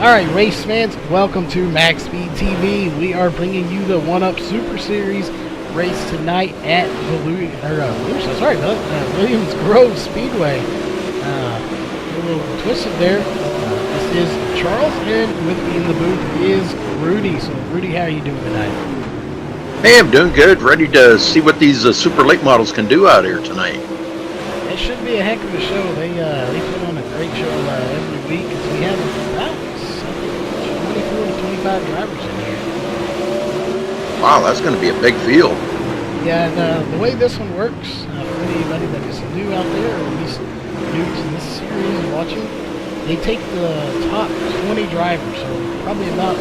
Alright, race fans, welcome to MaxSpeedTV. We are bringing you the 1-Up Super Series race tonight at Williams Grove Speedway. A little twisted there. This is Charles, and with me in the booth is Rudy. So, Rudy, how are you doing tonight? Hey, I'm doing good. Ready to see what these super late models can do out here tonight. It should be a heck of a show. They put on a great show every week. We have about 24 to 25 drivers in here. Wow, that's going to be a big field. Yeah, and the way this one works, for anybody that is new out there, or at least new to this series and watching, they take the top 20 drivers, so probably about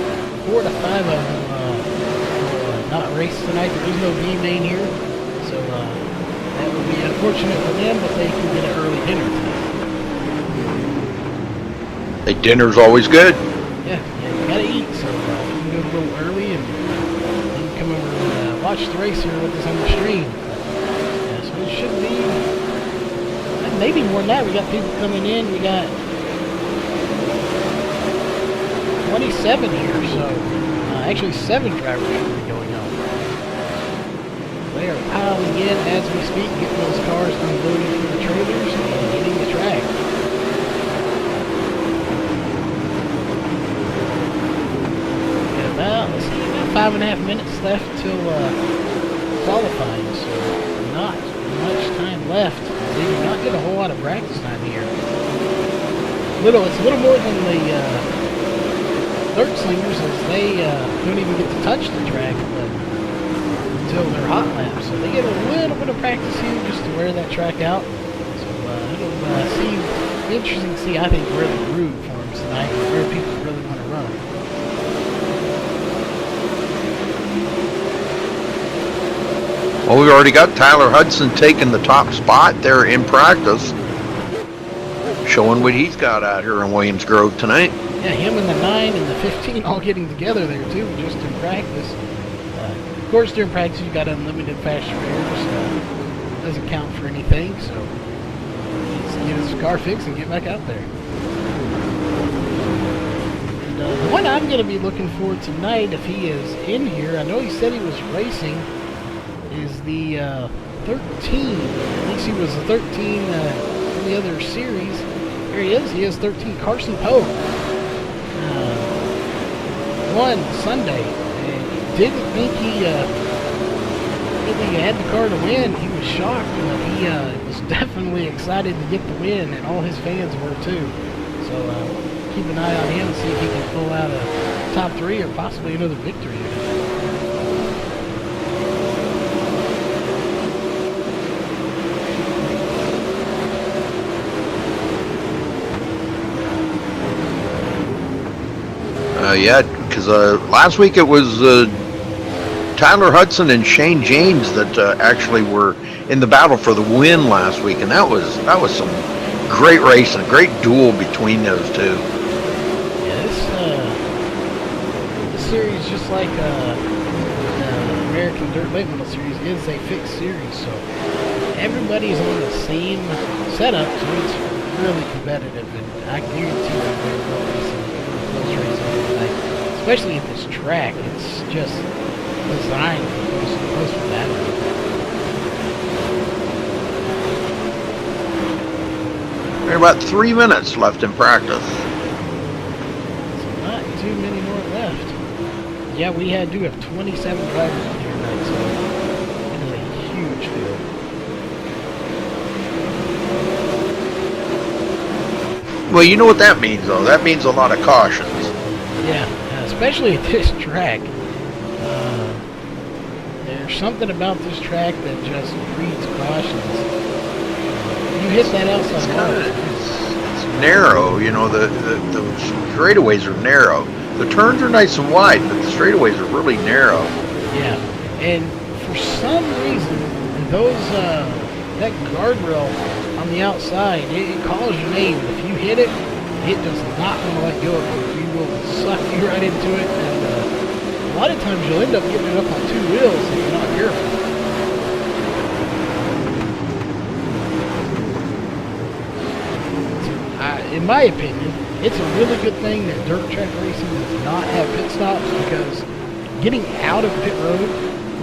4 to 5 of them will not race tonight. There is no B main here, so that would be unfortunate for them, but they can get an early dinner tonight. Hey, dinner's always good. Yeah, you gotta eat, so you can go a little early and you can come over and watch the race here with us on the stream. Yeah, so it should be maybe more than that. We got people coming in. We got 27 here, so actually 7 drivers should be going on. They are piling in as we speak, getting those cars unloaded from the trailers and hitting the track. About 5.5 minutes left till qualifying, so not much time left. They do not get a whole lot of practice time here. It's a little more than the dirt slingers, as they don't even get to touch the track until their hot lap. So they get a little bit of practice here just to wear that track out. So it'll be interesting to see, I think, where the groove forms tonight and where people really want to run. Well, we've already got Tyler Hudson taking the top spot there in practice, showing what he's got out here in Williams Grove tonight. Yeah, him and the 9 and the 15 all getting together there too, just in practice. Of course, during practice you got unlimited fast repairs. Doesn't count for anything, so just get his car fixed and get back out there. And the one I'm going to be looking for tonight, if he is in here, I know he said he was racing, is the 13. At least he was the 13 in the other series. Here he is. He has 13. Carson Poe won Sunday. And didn't think he really had the car to win. He was shocked, but he was definitely excited to get the win, and all his fans were too. So keep an eye on him and see if he can pull out a top 3 or possibly another victory. Yeah, because last week it was Tyler Hudson and Shane James that actually were in the battle for the win last week, and that was some great racing, a great duel between those two. Yeah, this series, just like the American Dirt Late Model Series, is a fixed series, so everybody's on the same setup, so it's really competitive, and I guarantee you there will be some close racing. Especially at this track, it's just designed for that. There are about 3 minutes left in practice. So not too many more left. Yeah, we do have 27 drivers on here tonight, so it is a huge field. Well, you know what that means, though. That means a lot of cautions. Yeah. Especially at this track. There's something about this track that just breeds cautions. You hit that outside. It's narrow, you know, the straightaways are narrow. The turns are nice and wide, but the straightaways are really narrow. Yeah, and for some reason, those that guardrail on the outside, it calls your name. If you hit it, it does not want to let go of it. You will suck you right into it, and a lot of times you'll end up getting it up on 2 wheels if you're not careful. in my opinion, It's a really good thing that dirt track racing does not have pit stops, because getting out of pit road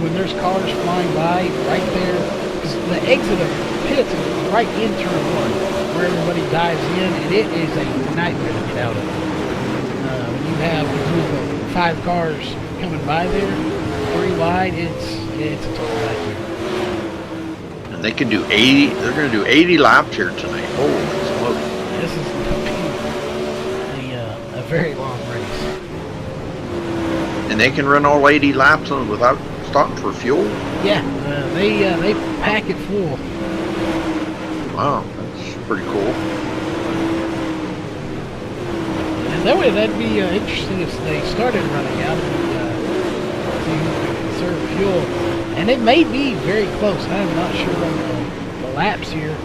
when there's cars flying by right there, because the exit of pits is right in turn one, where everybody dives in, and it is a nightmare to get out of. When you have a group of 5 cars coming by there, 3 wide, it's a total nightmare. And they can do 80. They're going to do 80 laps here tonight. Holy smokes! This is a very long race. And they can run all 80 laps without stopping for fuel? Yeah, they pack it full. Wow, that's pretty cool. And that way, that'd be interesting if they started running out and conserve fuel. And it may be very close. I'm not sure on the laps here.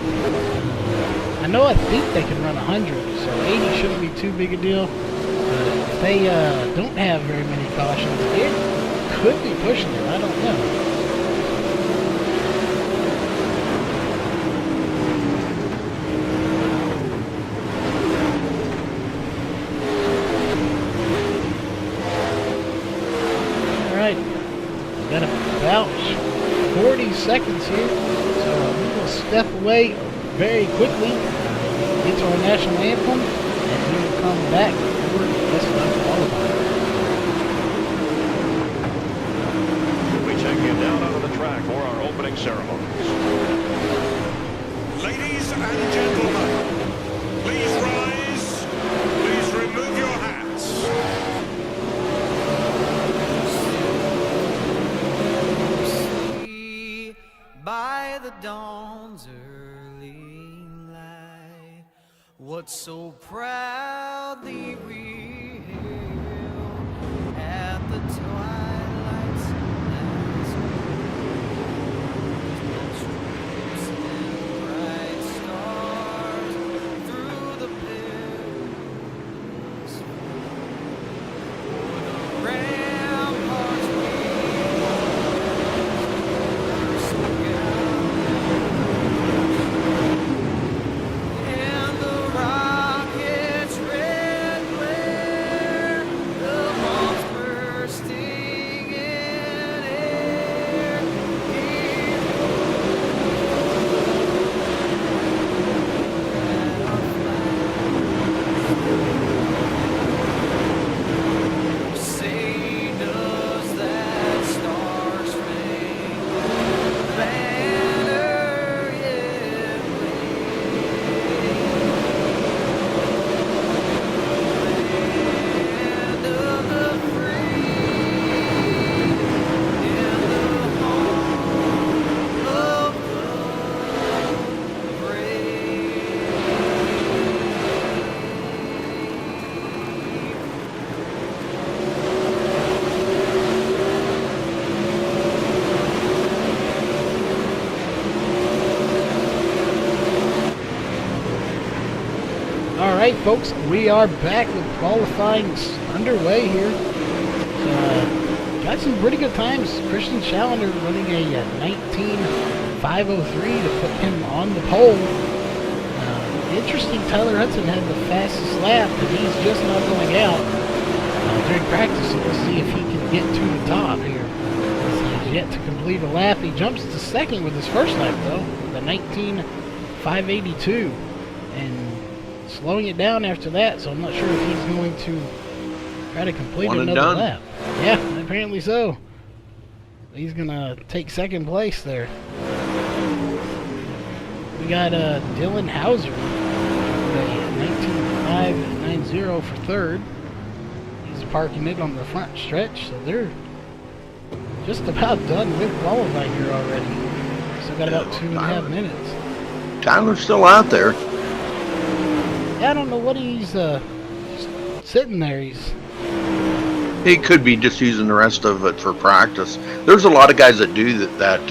I know I think they can run 100, so 80 shouldn't be too big a deal. If they don't have very many cautions, it could be pushing it. I don't know. All right, we've got about 40 seconds here, so we will step away very quickly, get to our national anthem, and we will come back for this qualifying. We check you down onto the track for our opening ceremonies. Ladies and gentlemen, please rise. Please remove your hats. By the dawn's early light, what so proudly we hailed at the twilight's last gleam, and bright stars through the perilous field. The ramparts and the rocket's red glare, the bombs bursting in air. Say, does that star-spangled banner yet land of the free in the home of the All right, folks, we are back with qualifying underway here. Got some pretty good times. Christian Challenger running a 19.503 to put him on the pole. Interesting, Tyler Hudson had the fastest lap, and he's just not going out during practice, so we'll see if he can get to the top here. He's yet to complete a lap. He jumps to second with his first lap, though, the 19.582, and slowing it down after that, so I'm not sure if he's going to try to complete another lap. Yeah, apparently so. He's going to take second place there. We got Dylan Hauser, 19.590 for third. He's parking it on the front stretch, so they're just about done with qualifying here already. Still got about 2.5 minutes. Tyler's still out there. Yeah, I don't know what he's just sitting there. He could be just using the rest of it for practice. There's a lot of guys that do that,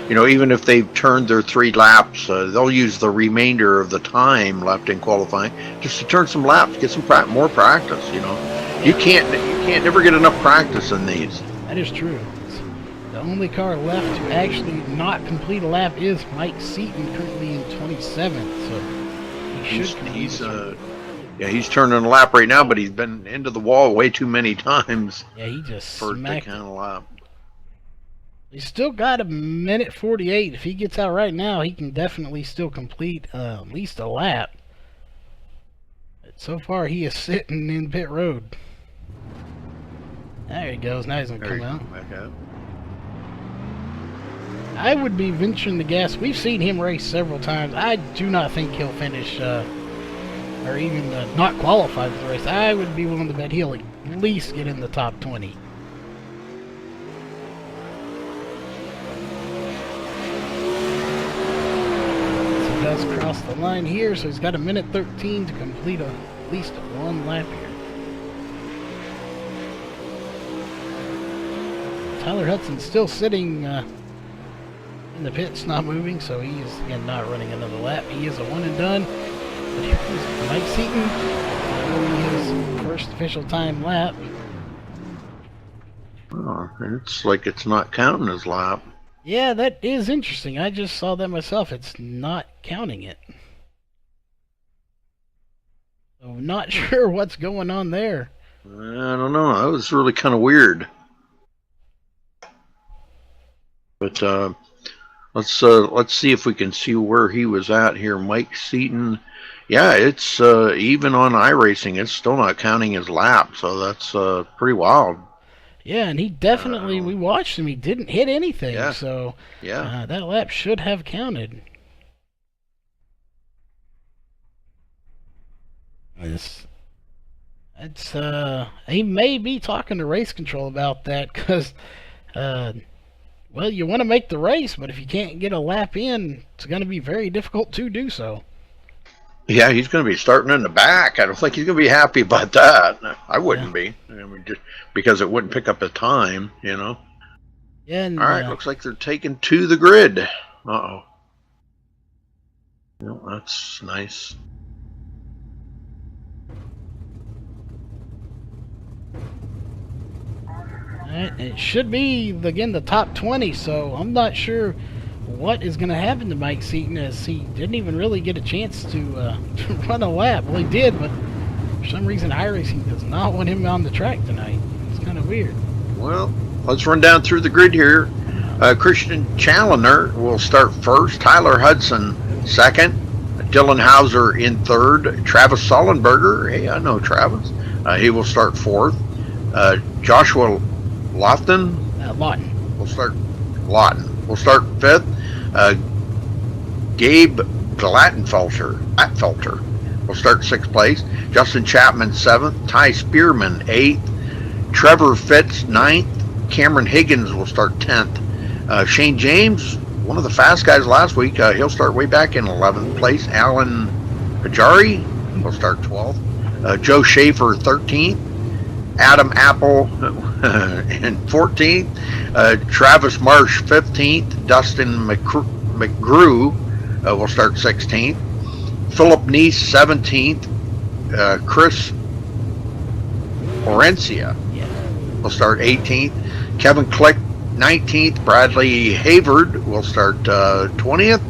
you know, even if they've turned their 3 laps, they'll use the remainder of the time left in qualifying just to turn some laps, get some more practice, you know. You can't never get enough practice in these. That is true. The only car left to actually not complete a lap is Mike Seaton, currently in 27th, so he should Yeah, he's turning a lap right now, but he's been into the wall way too many times Yeah, he just for it to smacked count it. a lap. He's still got a minute 48. If he gets out right now, he can definitely still complete at least a lap. But so far, he is sitting in pit road. There he goes. Now he's going to There come you out. go, back up. I would be venturing to guess. We've seen him race several times. I do not think he'll finish or even not qualify for the race. I would be willing to bet he'll at least get in the top 20. So he does cross the line here, so he's got a minute 13 to complete at least one lap here. Tyler Hudson's still sitting in the pits, not moving, so he is again not running another lap. He is a one and done. But here comes Mike Seaton. That will be his first official time lap. Oh, it's like it's not counting his lap. Yeah, that is interesting. I just saw that myself. It's not counting it. So not sure what's going on there. I don't know. That was really kind of weird. But let's see if we can see where he was at here. Mike Seaton. Yeah, it's even on iRacing, it's still not counting his lap, so that's pretty wild. Yeah, and he definitely, we watched him, he didn't hit anything, Yeah. so Yeah. that lap should have counted. He may be talking to race control about that, because, well, you want to make the race, but if you can't get a lap in, it's going to be very difficult to do so. Yeah, he's going to be starting in the back. I don't think he's going to be happy about that. I wouldn't be. I mean, just because it wouldn't pick up his time, you know. Yeah, and, All right, looks like they're taking to the grid. Uh-oh. Well, that's nice. Alright, it should be, again, the top 20, so I'm not sure what is going to happen to Mike Seaton, as he didn't even really get a chance to run a lap. Well, he did, but for some reason iRacing does not want him on the track tonight. It's kind of weird. Well, let's run down through the grid here. Christian Challoner will start first. Tyler Hudson second. Dylan Hauser in third. Travis Sullenberger, hey, I know Travis. He will start fourth. Joshua Lawton will start fifth. Gabe Glatfelter will start sixth place. Justin Chapman seventh. Ty Spearman eighth. Trevor Fitz ninth. Cameron Higgins will start 10th. Shane James, one of the fast guys last week, he'll start way back in 11th place. Alan Pajari will start 12th. Joe Schaefer 13th. Adam Apple in 14th. Travis Marsh 15th. Dustin McGrew will start 16th. Philip Neese 17th. Chris Orencia will start 18th. Kevin Click 19th. Bradley Havard will start 20th.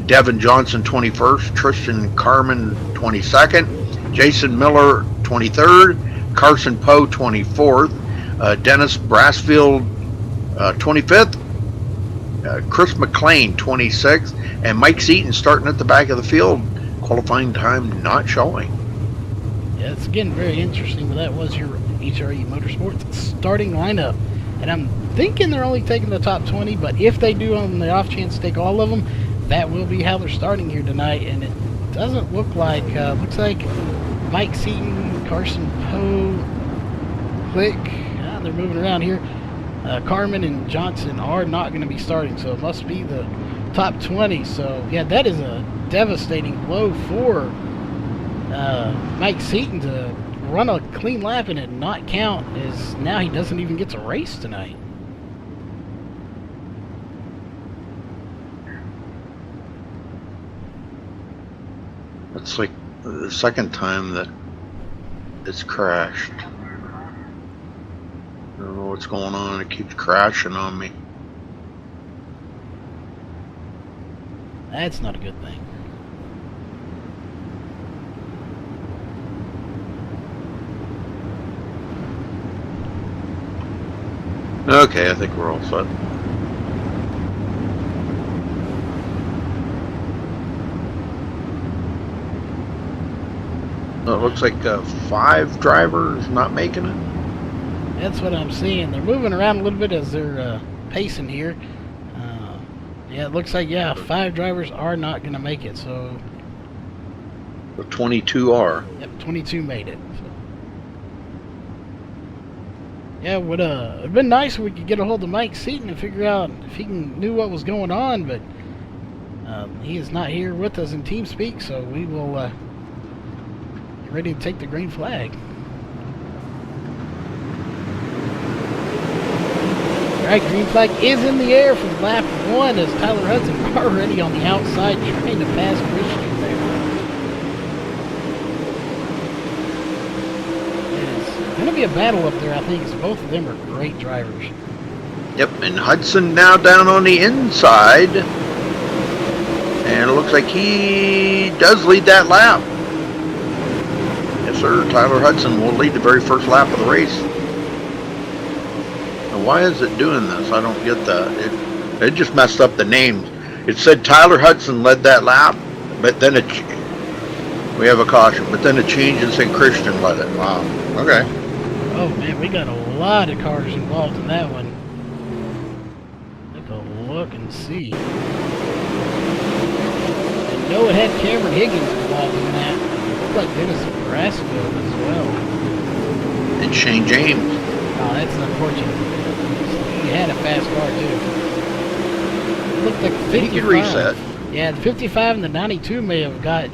Devin Johnson 21st. Tristan Carmen 22nd. Jason Miller 23rd. Carson Poe 24th. Dennis Brassfield 25th. Chris McLean 26th. And Mike Seaton starting at the back of the field. Qualifying time not showing. Yeah, it's again very interesting, but that was your HRE Motorsports starting lineup. And I'm thinking they're only taking the top 20, but if they do on the off chance take all of them, that will be how they're starting here tonight. And it doesn't look like, looks like Mike Seaton, Carson Poe, Click, they're moving around here. Carmen and Johnson are not going to be starting, so it must be the top 20. So, yeah, that is a devastating blow for Mike Seaton to run a clean lap and it not count, as now he doesn't even get to race tonight. It's like the second time that it's crashed. I don't know what's going on. It keeps crashing on me. That's not a good thing. Okay, I think we're all set. Oh, it looks like 5 drivers not making it. That's what I'm seeing. They're moving around a little bit as they're pacing here. Yeah, it looks like, 5 drivers are not going to make it. So, The 22 are. yep, 22 made it. So. Yeah, it would have been nice if we could get a hold of Mike Seaton and figure out if he knew what was going on, but he is not here with us in TeamSpeak, so we will get ready to take the green flag. Alright, green flag is in the air from lap 1 as Tyler Hudson already on the outside trying to pass Christian there. It's going to be a battle up there, I think, because both of them are great drivers. Yep, and Hudson now down on the inside. And it looks like he does lead that lap. Yes, sir. Tyler Hudson will lead the very first lap of the race. Now, why is it doing this? I don't get that. It just messed up the names. It said Tyler Hudson led that lap, but then we have a caution. But then it changed and said Christian led it. Wow. Okay. Oh man, we got a lot of cars involved in that one. Take a look and see. I know it had Cameron Higgins involved in that. It looked like Dennis Brasfield as well. And Shane James. Oh, that's unfortunate. He had a fast car too. It looked like 55. He could reset. Yeah, the 55 and the 92 may have got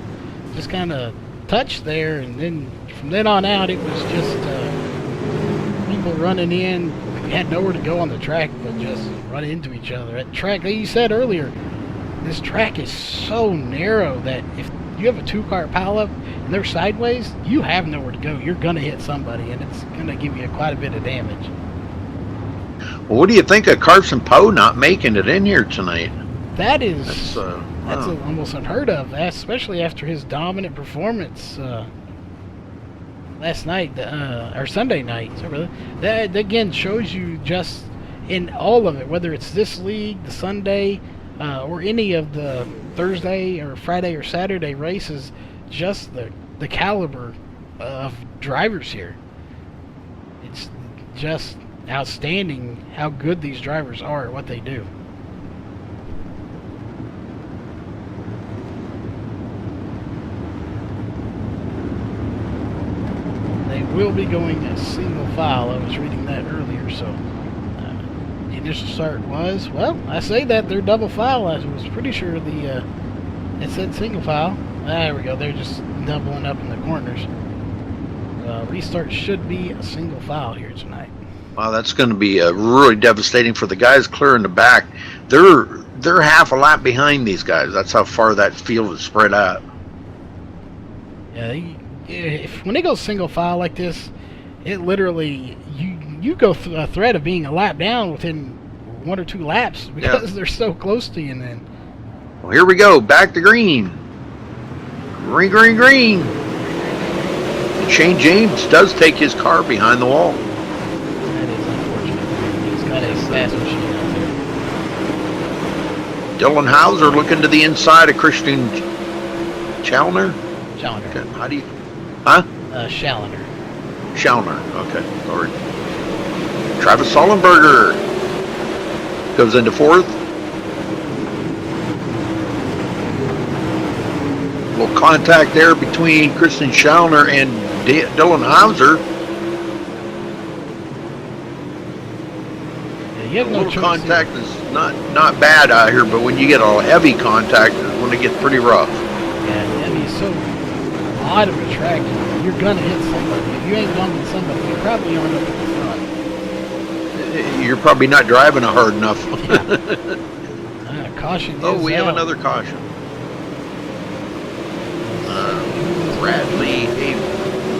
just kind of touched there, and then from then on out it was just people running in. We had nowhere to go on the track but just run into each other. That track, like you said earlier, this track is so narrow that if you have a 2-car pileup and they're sideways, you have nowhere to go. You're going to hit somebody, and it's going to give you quite a bit of damage. Well, what do you think of Carson Poe not making it in here tonight? That's Wow. almost unheard of, especially after his dominant performance last night, or Sunday night. So really, that again shows you just in all of it, whether it's this league, the Sunday, or any of the Thursday or Friday or Saturday races, just the caliber of drivers here. It's just outstanding how good these drivers are at what they do. They will be going a single file. I was reading that earlier, so the initial start was, well, I say that they're double file. I was pretty sure it said single file. There we go. They're just doubling up in the corners. Restart should be a single file here tonight. Wow, that's going to be really devastating for the guys clearing the back. They're half a lap behind these guys. That's how far that field is spread out. Yeah, when it goes single file like this, it literally you go through a threat of being a lap down within 1 or 2 laps because they're so close to you. And then, well, here we go, back to green. Green, green, green. And Shane James does take his car behind the wall. that is unfortunate. He's got a fast machine out there. Dylan Hauser looking to the inside of Christian Challoner. Challenger. Okay, how do you? Huh? Challenger. Challoner. Okay, sorry. Travis Sullenberger goes into 4th. Little contact there between Christian Challoner and Dylan Hauser. Yeah, you have A no little choice contact is not bad out here, but when you get a heavy contact, is when it gets pretty rough. Yeah, I mean, so odd of a track. You're gonna hit somebody. If you ain't bumping somebody, you're probably on up at the front. You're probably not driving it hard enough. Caution. Oh, is we have out. another caution.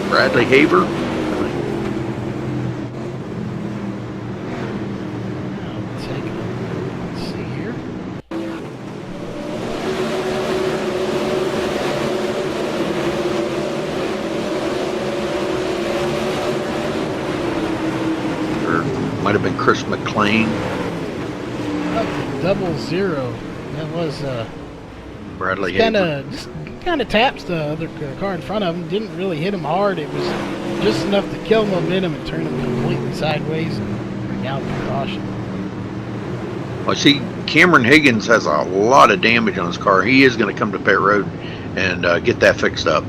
Bradley Haver. Let's see here. Or might have been Chris McLean. Double zero. That was Bradley Haber. kind of taps the other car in front of him. Didn't really hit him hard. It was just enough to kill momentum and turn him completely sideways and bring out the caution. Well, see, Cameron Higgins has a lot of damage on his car. He is going to come to pit road and get that fixed up.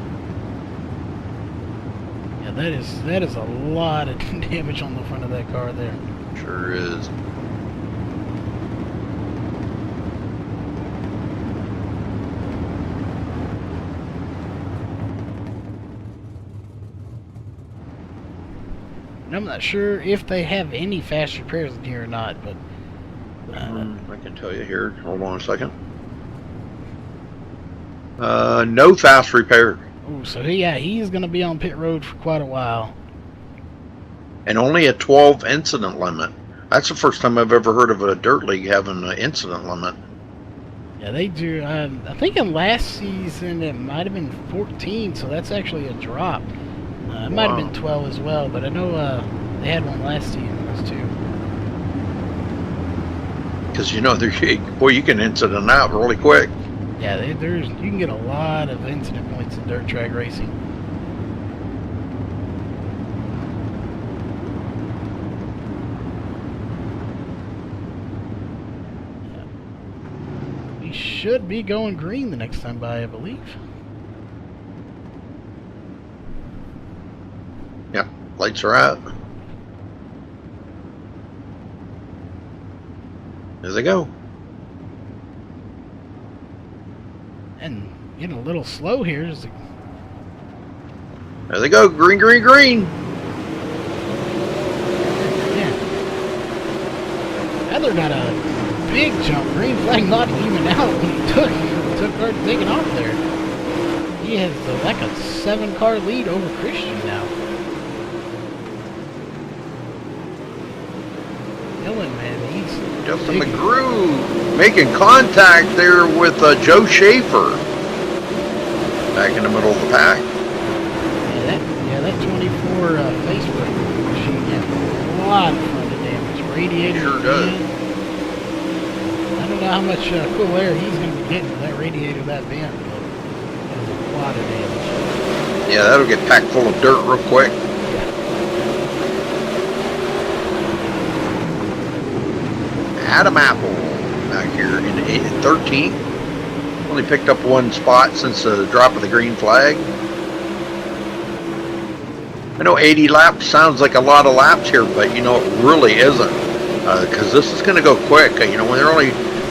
Yeah, that is a lot of damage on the front of that car there. Sure is. And I'm not sure if they have any fast repairs in here or not, but I can tell you here. Hold on a second. No fast repair. oh, so he's going to be on pit road for quite a while. And only a 12 incident limit. That's the first time I've ever heard of a dirt league having an incident limit. Yeah, they do. I think in last season it might have been 14, so that's actually a drop. It might have been 12 as well, but I know they had one last season, those two. Because you know, boy, you can incident out really quick. Yeah, you can get a lot of incident points in dirt track racing. Yeah. We should be going green the next time by, I believe. Yeah, lights are out. There they go. And getting a little slow here. There they go. Green, green, green. Yeah. Adler got a big jump. Green flag not even out when he took hard taking off there. He has like a 7-car lead over Christian now. Dylan, man, he's Justin big. McGrew making contact there with Joe Schaefer. Back in the middle of the pack. Yeah, that 24 Facebook machine has a lot of front damage. Radiator. Sure does. I don't know how much cool air he's going to be getting with that radiator that bent, but there's a lot of damage. Yeah, that'll get packed full of dirt real quick. Adam Apple back here in 13th. Only picked up one spot since the drop of the green flag. I know 80 laps sounds like a lot of laps here, but you know it really isn't, because this is going to go quick. You know, when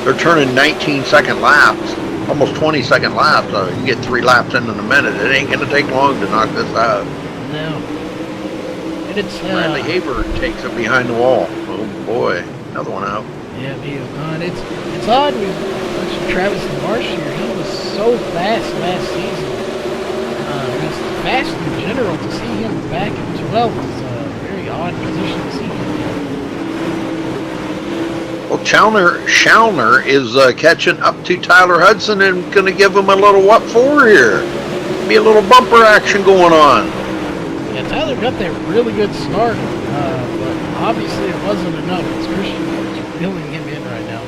they're turning 19-second laps, almost 20-second laps. You get 3 laps in a minute. It ain't going to take long to knock this out. No. And it's Bradley Haber takes it behind the wall. Oh boy, another one out. Yeah, he is done. It's odd. We mentioned Travis Marsh here. He was so fast last season. Just fast in general. To see him back in 12 was a very odd position to see him in. Well, Schallner is catching up to Tyler Hudson and going to give him a little what for here. Be a little bumper action going on. Yeah, Tyler got that really good start, but obviously it wasn't enough. It's Christian is reeling him in right now.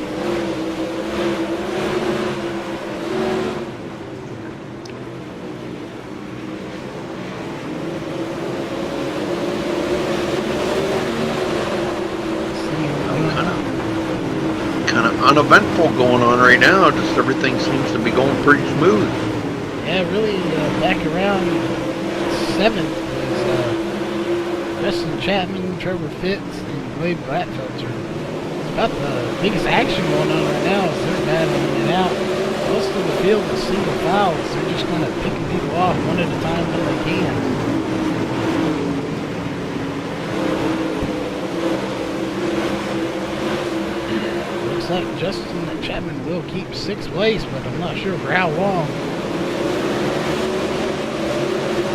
Kind of uneventful going on right now. Just everything seems to be going pretty smooth. Yeah, really back around 7th is Justin Chapman, Trevor Fitz, and Wade Blattfelter. It's about the biggest action going on right now is they're battling it out. Most of the field is single files. They're just kind of picking people off one at a time when they can. Looks like Justin Chapman will keep 6th place, but I'm not sure for how long.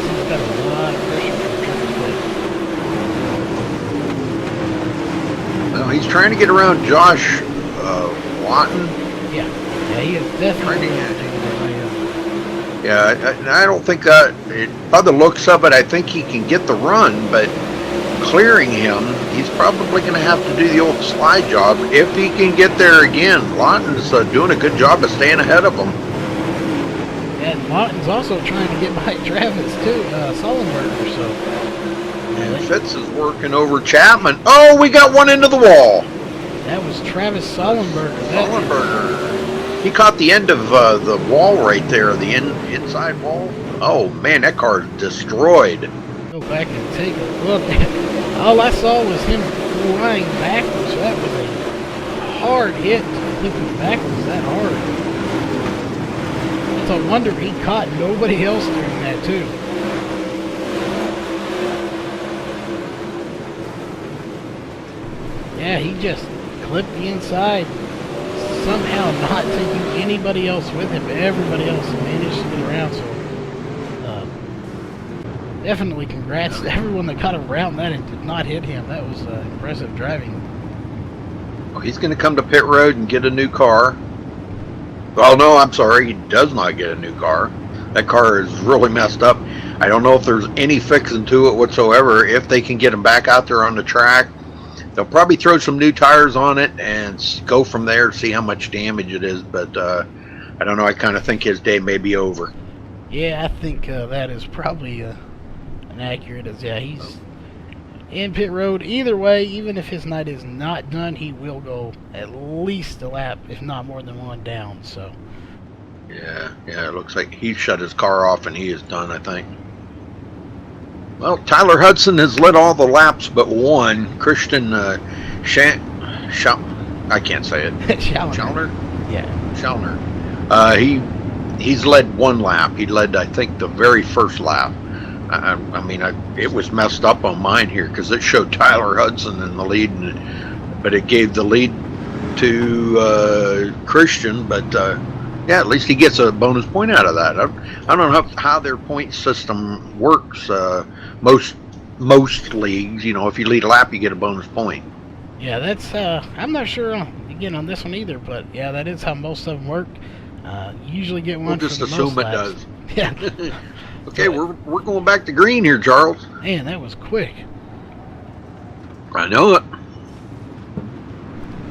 He's got a lot of pressure from Trevor Fitz. Well, he's trying to get around Josh Watton. Yeah, he is definitely Yeah, I don't think by the looks of it, I think he can get the run, but clearing him, he's probably going to have to do the old slide job if he can get there again. Lawton's doing a good job of staying ahead of him. And Martin's also trying to get by Travis too, Sullenberger, so. Yeah, Fitz is working over Chapman. Oh, we got one into the wall. that was Travis Sullenberger. Sullenberger. He caught the end of the wall right there, the inside wall. Oh man, that car is destroyed. Go back and take a look. All I saw was him flying backwards. So that was a hard hit. Flipping backwards that hard. It's a wonder he caught nobody else doing that too. Yeah, he just clipped the inside. Somehow not taking anybody else with him. Everybody else managed to get around. So definitely congrats to everyone that got around that and did not hit him. That was impressive driving. Well, he's going to come to pit road and get a new car. Oh no, I'm sorry, he does not get a new car. That car is really messed up. I don't know if there's any fixing to it whatsoever. If they can get him back out there on the track, they'll probably throw some new tires on it and go from there, see how much damage it is. But I don't know, I kind of think his day may be over. Yeah, I think that is probably an accurate as he's in pit road. Either way, even if his night is not done, he will go at least a lap, if not more than one down. So Yeah, it looks like he shut his car off and he is done, I think. Well, Tyler Hudson has led all the laps but one. Christian I can't say it. Schallner. Yeah. Schallner. He's led one lap. He led, I think, the very first lap. I mean, it was messed up on mine here because it showed Tyler Hudson in the lead, but it gave the lead to Christian. But yeah, at least he gets a bonus point out of that. I don't know how their point system works. Most leagues, if you lead a lap, you get a bonus point. Yeah, that's I'm not sure again on this one either, but yeah, that is how most of them work. Usually get one. We'll just for the assume most it laps. does. Yeah. Okay, we're going back to green here, Charles. Man, that was quick. I know it.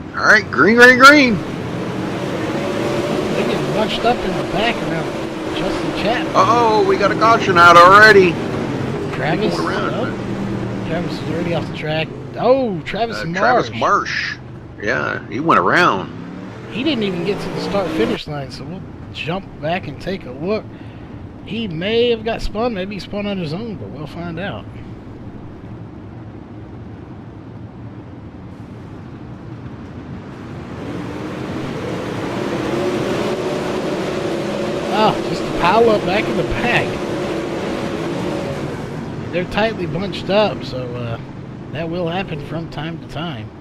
All right, green, green, green. They get bunched up in the back around Justin Chapman. Oh, we got a caution out already. Travis. Going around, Travis is already off the track. Oh, Travis Marsh. Travis Marsh. Yeah, he went around. He didn't even get to the start-finish line, so we'll jump back and take a look. He may have got spun. Maybe he spun on his own, but we'll find out. Oh, just a pile up back in the pack. They're tightly bunched up, so that will happen from time to time.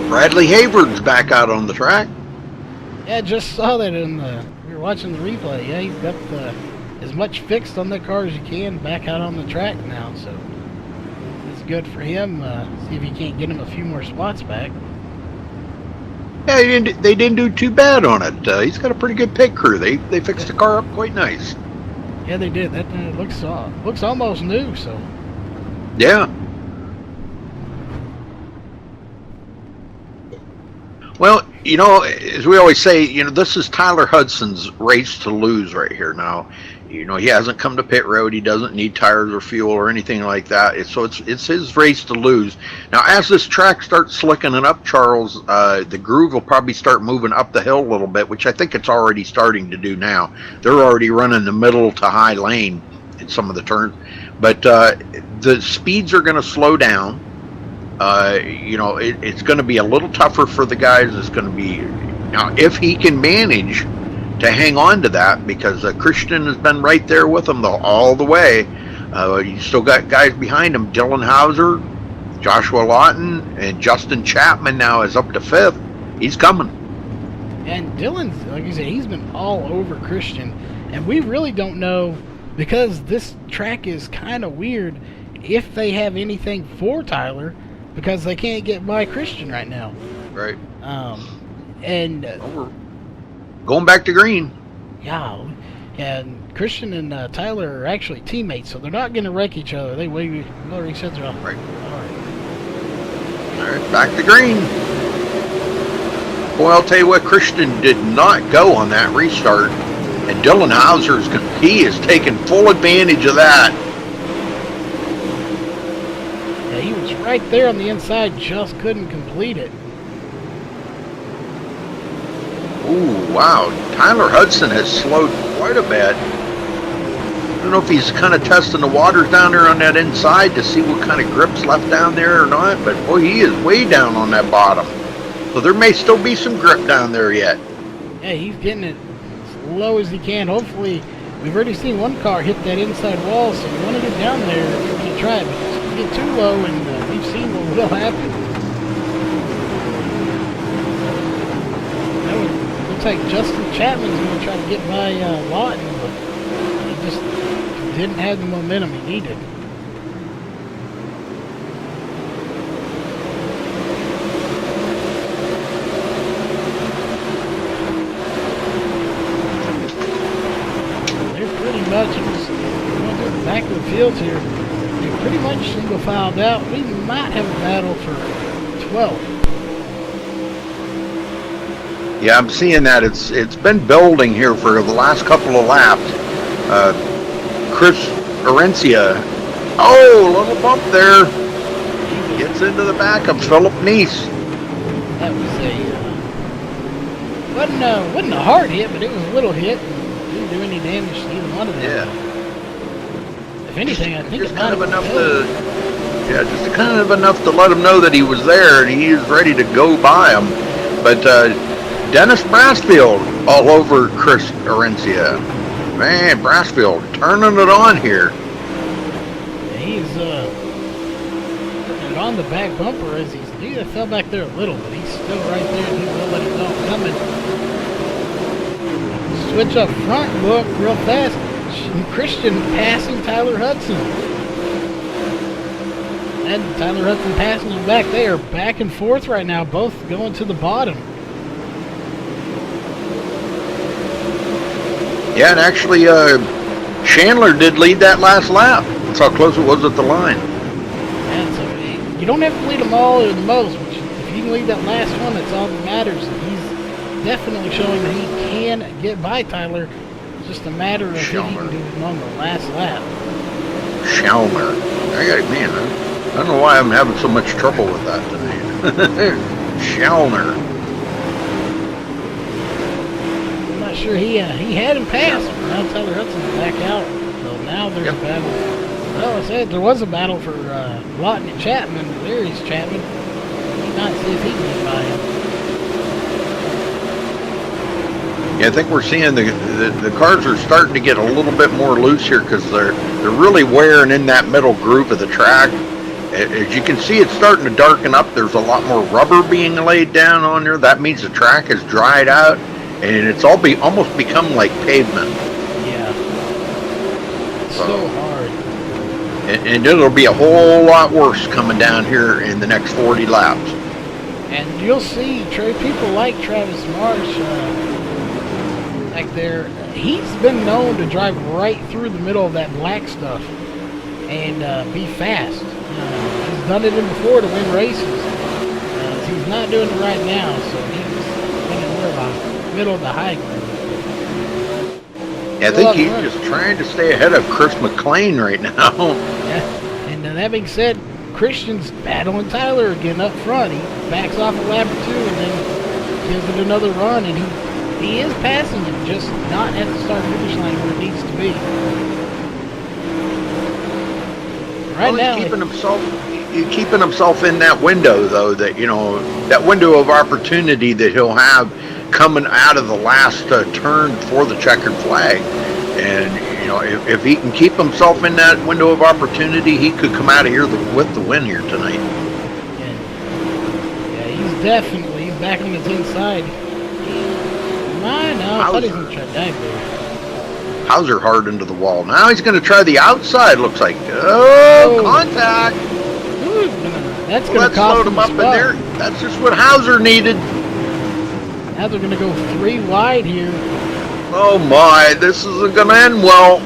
Bradley Hayward's back out on the track. Yeah, just saw that we were watching the replay. Yeah, he's got as much fixed on that car as you can back out on the track now, so it's good for him. See if he can't get him a few more spots back. Yeah, they didn't do too bad on it. He's got a pretty good pit crew. They fixed the car up quite nice. Yeah, they did. That looks almost new. So yeah. Well, as we always say, this is Tyler Hudson's race to lose right here now. He hasn't come to pit road. He doesn't need tires or fuel or anything like that. So it's his race to lose. Now, as this track starts slicking it up, Charles, the groove will probably start moving up the hill a little bit, which I think it's already starting to do now. They're already running the middle to high lane in some of the turns. But the speeds are going to slow down. It's going to be a little tougher for the guys. It's going to be, now, if he can manage to hang on to that, because Christian has been right there with him all the way. You still got guys behind him. Dylan Hauser, Joshua Lawton, and Justin Chapman now is up to 5th. He's coming. And Dylan's, like you said, he's been all over Christian. And we really don't know, because this track is kind of weird, if they have anything for Tyler, because they can't get by Christian right now. Right. And we're going back to green. yeah, And Christian and Tyler are actually teammates, so they're not going to wreck each other. They wave each other off. Right. All right. All right, back to green. Boy, I'll tell you what, Christian did not go on that restart. And Dylan Hauser's, he is taking full advantage of that. Yeah, he was right there on the inside, just couldn't complete it. Ooh, wow. Tyler Hudson has slowed quite a bit. I don't know if he's kind of testing the waters down there on that inside to see what kind of grip's left down there or not, but boy, he is way down on that bottom. So there may still be some grip down there yet. Yeah, he's getting it as low as he can. Hopefully, we've already seen one car hit that inside wall, so you want to get down there if you're going to try it. But if you get too low, and we've seen what will happen. That would, looks like Justin Chapman's going to try to get by Lawton, but he just didn't have the momentum he needed. Much just going to the back of the field here. They're pretty much single filed out. We might have a battle for 12. Yeah, I'm seeing that. It's been building here for the last couple of laps. Chris Arencia. Oh, little bump there. Gets into the back of Philip Neese. That was wasn't a hard hit, but it was a little hit. Didn't do any damage to either one of them. Yeah. If anything, I think Just it kind might of have enough killed. just kind of enough to let him know that he was there and he is ready to go by him. But Dennis Brassfield all over Chris Arencia. Man, Brassfield turning it on here. He's putting it on the back bumper as he fell back there a little, but he's still right there and he will let it know coming. Switch up front, look real fast. Christian passing Tyler Hudson. And Tyler Hudson passing him back. They are back and forth right now, both going to the bottom. Yeah, and actually, Chandler did lead that last lap. That's how close it was at the line. And so you don't have to lead them all or the most, but if you can lead that last one, that's all that matters. He's definitely showing that he can get by Tyler. It's just a matter of if he can do it on the last lap. Chalmer. I don't know why I'm having so much trouble with that tonight. Chalmer. I'm not sure he had him passed, but now Tyler Hudson's back out. So now there's a battle. Well, I said there was a battle for Lawton and Chapman. There is Chapman. He might see if he can get by him. Yeah, I think we're seeing the cars are starting to get a little bit more loose here because they're really wearing in that middle groove of the track. As you can see, it's starting to darken up. There's a lot more rubber being laid down on there. That means the track has dried out, and it's almost become like pavement. Yeah. So hard. And it'll be a whole lot worse coming down here in the next 40 laps. And you'll see people like Travis Marsh back there. He's been known to drive right through the middle of that black stuff and be fast. He's done it before to win races. He's not doing it right now, so he's in the middle of the high ground. Yeah, I think he's just trying to stay ahead of Chris McLean right now. Yeah. And that being said, Christian's battling Tyler again up front. He backs off a lap or two and then gives it another run, and he is passing him, just not at the start-finish line where it needs to be. Right now, he's keeping himself in that window, though. That window of opportunity that he'll have coming out of the last turn for the checkered flag. And if he can keep himself in that window of opportunity, he could come out of here with the win here tonight. Yeah, he's back on his inside. I thought he was going to try to dive there. Hauser hard into the wall. Now he's going to try the outside, looks like. Oh, contact. Ooh, that's going to cost him him up in there. That's just what Hauser needed. Now they're going to go 3 wide here. Oh my, this isn't gonna end well.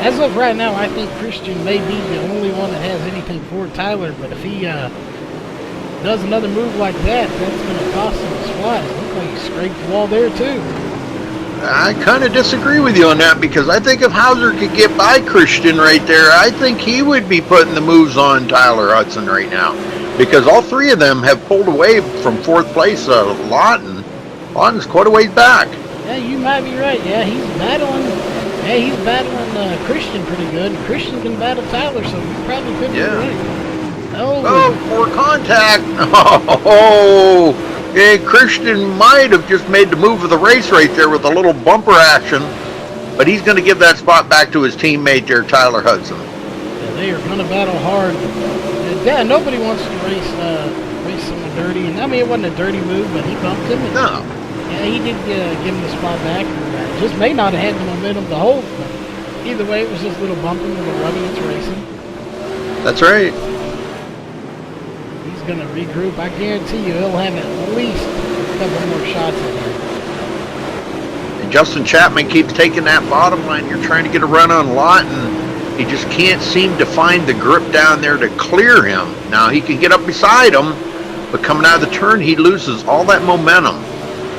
As of right now, I think Christian may be the only one that has anything for Tyler, but if he does another move like that, that's going to cost him a spot. It looks like he scraped the wall there, too. I kind of disagree with you on that, because I think if Hauser could get by Christian right there, I think he would be putting the moves on Tyler Hudson right now. Because all three of them have pulled away from fourth place. Lawton. Lawton's quite a ways back. Yeah, you might be right. Yeah, he's battling Christian pretty good. Christian can battle Tyler, so you probably could be right. Oh, more contact. Oh, yeah, Christian might have just made the move of the race right there with a little bumper action, but he's going to give that spot back to his teammate there, Tyler Hudson. Yeah, they are going to battle hard. Yeah, nobody wants to race someone dirty, and I mean it wasn't a dirty move, but he bumped him. And, No. Yeah, he did give him the spot back. Just may not have had the momentum to hold, but either way, it was just a little bumping, a little rubbing. It's racing. That's right. He's going to regroup. I guarantee you he'll have at least a couple more shots at him. And Justin Chapman keeps taking that bottom line. You're trying to get a run on Lawton. He just can't seem to find the grip down there to clear him. Now, he can get up beside him, but coming out of the turn, he loses all that momentum.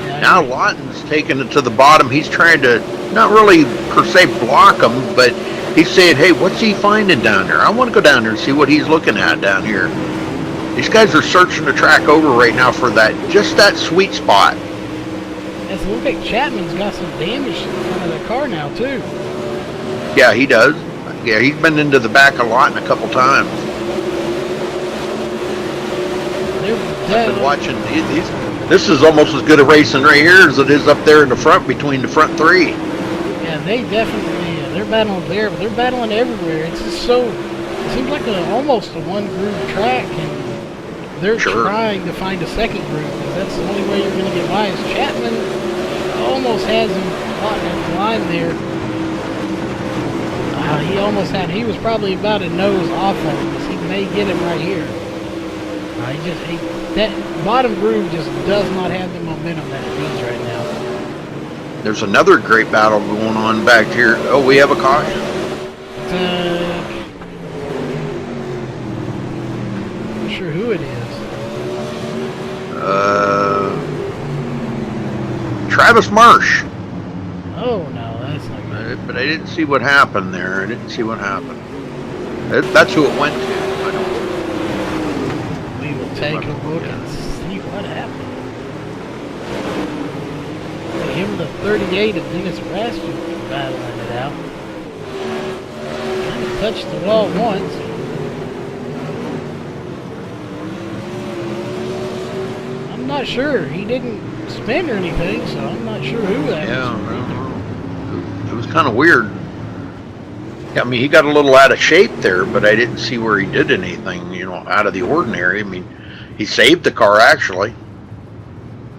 Yeah, Now Lawton's taking it to the bottom. He's trying to not really per se block him, but he's saying, hey, what's he finding down there? I want to go down there and see what he's looking at down here. These guys are searching the track over right now for just that sweet spot. Yeah, so look like Chapman's got some damage in front of the car now, too. Yeah, he does. Yeah, he's been into the back a lot a couple times. I've been watching these. This is almost as good a racing right here as it is up there in the front between the front three. Yeah, they definitely, they're battling there, but they're battling everywhere. It's just so, it seems like almost a one-groove track, and they're trying to find a second groove, because that's the only way you're going to get by. Is Chapman almost has him caught in the line there. He was probably about a nose off of him, because he may get him right here. That bottom groove just does not have the momentum that it needs right now. There's another great battle going on back here. Oh, we have a caution. Not sure who it is. Travis Marsh. Oh, no, that's not good. But I didn't see what happened there. That's who it went to. We will take a look and see what happened. Him the 38 of Dennis Raskin battling it out. Kind of touched the wall once. I'm not sure. He didn't spin or anything, so I'm not sure who that was. It was kind of weird. I mean, he got a little out of shape there, but I didn't see where he did anything, out of the ordinary. I mean, he saved the car, actually.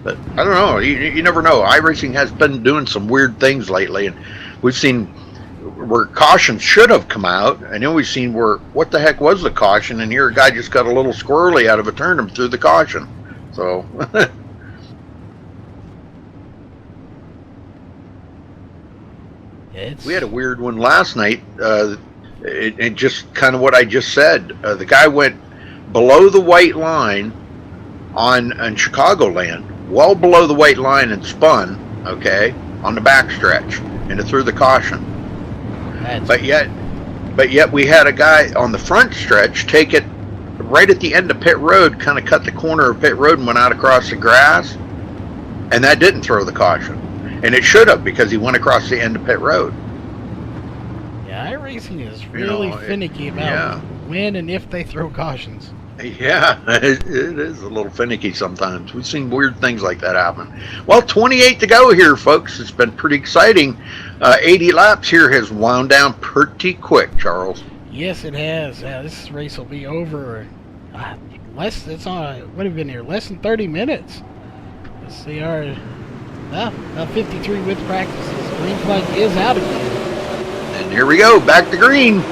But I don't know. You never know. iRacing has been doing some weird things lately, and we've seen where cautions should have come out, and then we've seen where, what the heck was the caution, and here a guy just got a little squirrely out of a turn and threw the caution. So... We had a weird one last night. It just kind of what I just said. The guy went below the white line on Chicagoland, well below the white line, and spun, okay, on the backstretch, and it threw the caution. But yet we had a guy on the front stretch take it right at the end of pit road, kind of cut the corner of pit road and went out across the grass, and that didn't throw the caution. And it should have, because he went across the end of pit road. Yeah, iRacing is really finicky about when and if they throw cautions. Yeah, it is a little finicky sometimes. We've seen weird things like that happen. Well, 28 to go here, folks. It's been pretty exciting. 80 laps here has wound down pretty quick, Charles. Yes, it has. This race will be over less than 30 minutes. Let's see our... about 53 with practices. Green flag is out again. And here we go, back to green.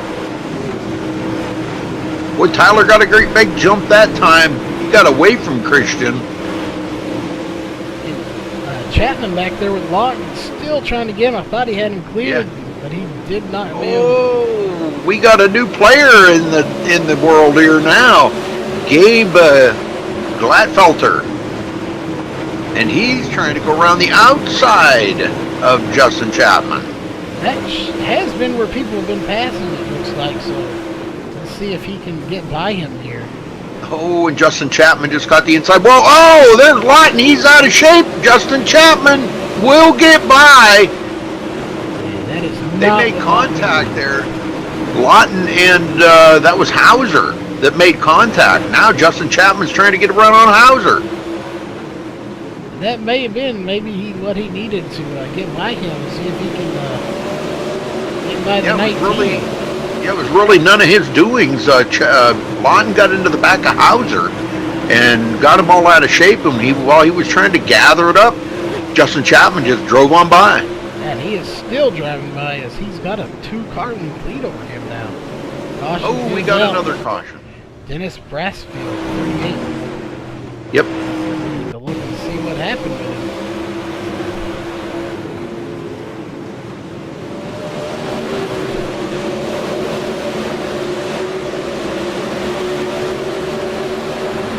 Boy, Tyler got a great big jump that time. He got away from Christian. Chapman back there with Lawton, still trying to get him. I thought he had him cleared, but he did not. Oh, we got a new player in the world here now, Gabe Gladfelter, and he's trying to go around the outside of Justin Chapman. That has been where people have been passing, it looks like, so let's see if he can get by him here. Oh, and Justin Chapman just got the inside. Whoa, oh, there's Lawton. He's out of shape. Justin Chapman will get by. Yeah, that is They not made what contact there. Lawton and that was Hauser that made contact. Now Justin Chapman's trying to get a run on Hauser. That may have been maybe what he needed to get by him and see if he can get by the 19. It was really none of his doings. Lawton got into the back of Hauser and got him all out of shape. And while he was trying to gather it up, Justin Chapman just drove on by. And he is still driving by as he's got a 2-car lead over him now. Caution Oh, we goes got out. another caution. Dennis Brassfield, 38. Yep. Need to look and see what happened with him.